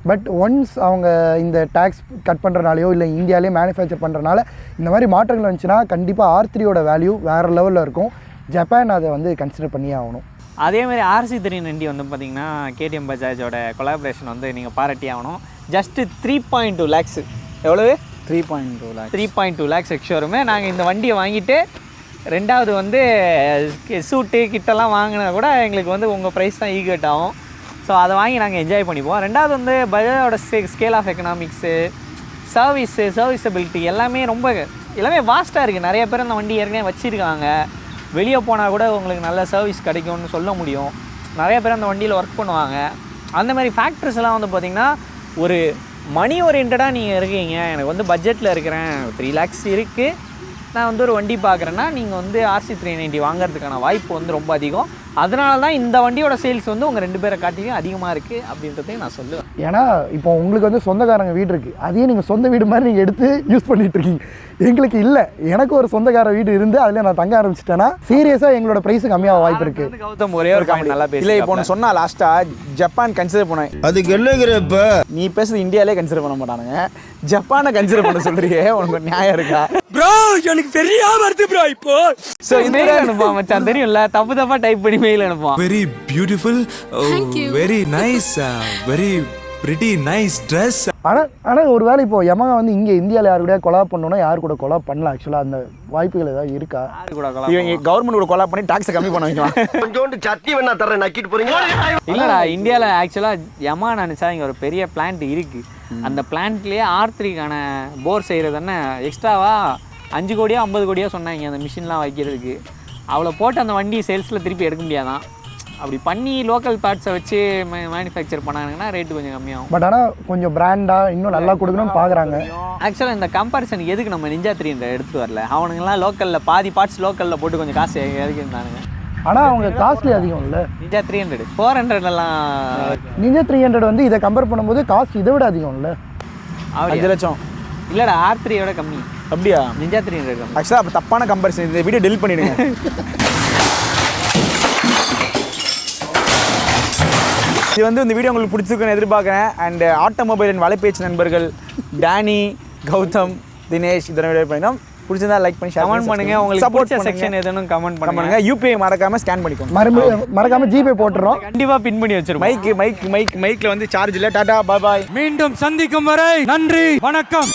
பட் ஒன்ஸ் அவங்க இந்த டேக்ஸ் கட் பண்ணுறனாலையோ இல்லை இந்தியாவிலே மேனுஃபேக்சர் பண்ணுறனால இந்த மாதிரி மாற்றங்கள் வந்துச்சுன்னா கண்டிப்பாக R3யோட வேல்யூ வேறு லெவலில் இருக்கும். ஜப்பான் அதை வந்து கன்சிடர் பண்ணியே ஆகணும். அதேமாதிரி RC390 வந்து பார்த்திங்கன்னா KTM பஜாஜோட கொலாபரேஷன் வந்து நீங்கள் பாராட்டி ஆகணும். ஜஸ்ட்டு 3.2 lakhs எவ்வளவு 3.2 லேக்ஸ் 3.2 லேக்ஸ் எக்ஸ்ஷோருமே. நாங்கள் இந்த வண்டியை வாங்கிட்டு ரெண்டாவது வந்து சூட்டு கிட்டெல்லாம் வாங்கினா கூட எங்களுக்கு வந்து உங்கள் ப்ரைஸ் தான் ஈக்குவேட் ஆகும். ஸோ அதை வாங்கி நாங்கள் என்ஜாய் பண்ணிப்போம். ரெண்டாவது வந்து பஜாஜோட ஸ்கேல் ஆஃப் எக்கனாமிக்ஸு, சர்வீஸபிலிட்டி எல்லாமே வாஸ்ட்டாக இருக்குது. நிறைய பேர் அந்த வண்டி ஏற்கனவே வச்சுருக்காங்க. வெளியே போனால் கூட உங்களுக்கு நல்ல சர்வீஸ் கிடைக்கும்னு சொல்ல முடியும். நிறைய பேர் அந்த வண்டியில் ஒர்க் பண்ணுவாங்க. அந்த மாதிரி ஃபேக்ட்ரிஸ் எல்லாம் வந்து பார்த்திங்கன்னா ஒரு மணி ஓரியன்டாக நீங்கள் இருக்கீங்க, எனக்கு வந்து பட்ஜெட்டில் இருக்கிறேன், 3 லேக்ஸ் இருக்குது, நான் வந்து ஒரு வண்டி பார்க்குறேன்னா நீங்கள் வந்து RC390 வாங்குறதுக்கான வாய்ப்பு வந்து ரொம்ப அதிகம். அதனால தான் இந்த வண்டியோட சேல்ஸ் வந்து உங்கள் 2 பேரை காட்டியும் அதிகமாக இருக்குது அப்படின்றதையும் நான் சொல்லுவேன். ஏன்னா இப்போ உங்களுக்கு வந்து சொந்தக்காரங்க வீடு இருக்குது, அதையும் நீங்கள் சொந்த வீடு மாதிரி நீங்கள் எடுத்து யூஸ் பண்ணிட்டு இருக்கீங்க. எங்களுக்கு இல்லை. எனக்கு ஒரு சொந்தக்கார வீடு இருந்து அதில் நான் தங்க ஆரம்பிச்சிட்டேன்னா சீரியஸாக எங்களோட ப்ரைஸ் கம்மியாக வாய்ப்பு இருக்குது. கௌதம் ஒரே ஒரு காமெடி நல்லா இல்லை இப்போ ஒன்று சொன்னா லாஸ்ட்டாக ஜப்பான் கன்சிடர் பண்ணேன். அதுக்கு என்னங்கிறப்ப நீ பேசுறது இந்தியாவிலே கன்சிடர் பண்ண மாட்டானுங்க, ஜப்பானை கன்சிடர் பண்ண சொல்றியே, உனக்கு நியாயம் இருக்கா? ப்ரோ எனக்கு தெரியாம வருது ப்ரோ இப்போ. ஸோ மெயில் அனுப்புவான் மச்சான், தெரியும்ல, தப்பாக டைப் பண்ணி மெயில் அனுப்புவான். Very beautiful, very nice, very pretty nice dress. ஆனால் ஒரு வேளை இப்போ யமகா வந்து இங்கே இந்தியாவில் யாரு கூட கொலாப் பண்ணணும்னா யார் கூட கொலாப் பண்ணலாம்? ஆக்சுவலாக அந்த வாய்ப்புகள் ஏதாவது இருக்கா? இவங்க கவர்மெண்ட் கூட கொலாப் பண்ணி டாக்ஸை கம்மி பண்ண வைக்கலாம். கொஞ்சோண்டு சட்னி வேணா தரேன், நக்கிட்டு போறீங்க. இல்லைடா, இந்தியாவில் ஆக்சுவலாக யமா நினச்சா இங்கே ஒரு பெரிய பிளான்ட் இருக்குது. அந்த பிளான்ட்லேயே R3க்கான போர் செய்கிறதுன்னு எக்ஸ்ட்ராவாக 5 கோடியோ 50 கோடியோ சொன்னாங்க அந்த மிஷின்லாம் வைக்கிறதுக்கு. அவ்வளோ போட்டு அந்த வண்டி சேல்ஸில் திருப்பி எடுக்க முடியாதான். அப்படி பண்ணி லோக்கல் பார்ட்ஸை வச்சு மேனுஃபேக்சர் பண்ணாங்கன்னா ரேட்டு கொஞ்சம் கம்மியாகும். பட் ஆனால் கொஞ்சம் பிராண்டாக இன்னும் நல்லா கொடுக்கணும்னு பார்க்குறாங்க. ஆக்சுவலாக இந்த கம்பேரிசன் எதுக்கு நம்ம Ninja 300 எடுத்துகிட்டு வரல? அவனுங்கெல்லாம் லோக்கலில் பாதி பார்ட்ஸ் லோக்கலில் போட்டு கொஞ்சம் காசு இறக்கிருந்தானுங்க. ஆனால் அவங்க காஸ்ட்லி அதிகம் இல்லை. Ninja 300 400 Ninja 300 வந்து இதை கம்பேர் பண்ணும்போது காஸ்ட் இதை விட அதிகம் இல்லை. 5 லட்சம் இல்லைடா, R3யோட கம்மி. அப்படியா? Ninja 300 கம்மி. ஆக்சுவலாக அப்போ தப்பான கம்பேரிசன், இந்த வீடியோ டெலிட் பண்ணிடுங்க. இது வந்து இந்த வீடியோ உங்களுக்கு பிடிச்சிருக்குன்னு எதிர்பார்க்குறேன். அண்ட் ஆட்டோமொபைலின் வலைபேச்சு நண்பர்கள் டேனி, கௌதம், தினேஷ் இதனை வீடியோ பண்ணினோம். பிடிச்சிருந்தா லைக் பண்ணி கமெண்ட் பண்ணுங்க. உங்களுக்கு சப்போர்ட் செக்ஷன் எதுன்னு கமெண்ட் பண்ணுங்க. UPI மறக்காம ஸ்கேன் பண்ணிக்கோங்க. மறக்காம ஜிபே போட்டுறோம். கண்டிப்பாக பின் பண்ணி வச்சிருக்கோம். மைக்ல வந்து சார்ஜ் இல்லை. டாடா பாய் பாய். மீண்டும் சந்திக்கும் வரை நன்றி, வணக்கம்.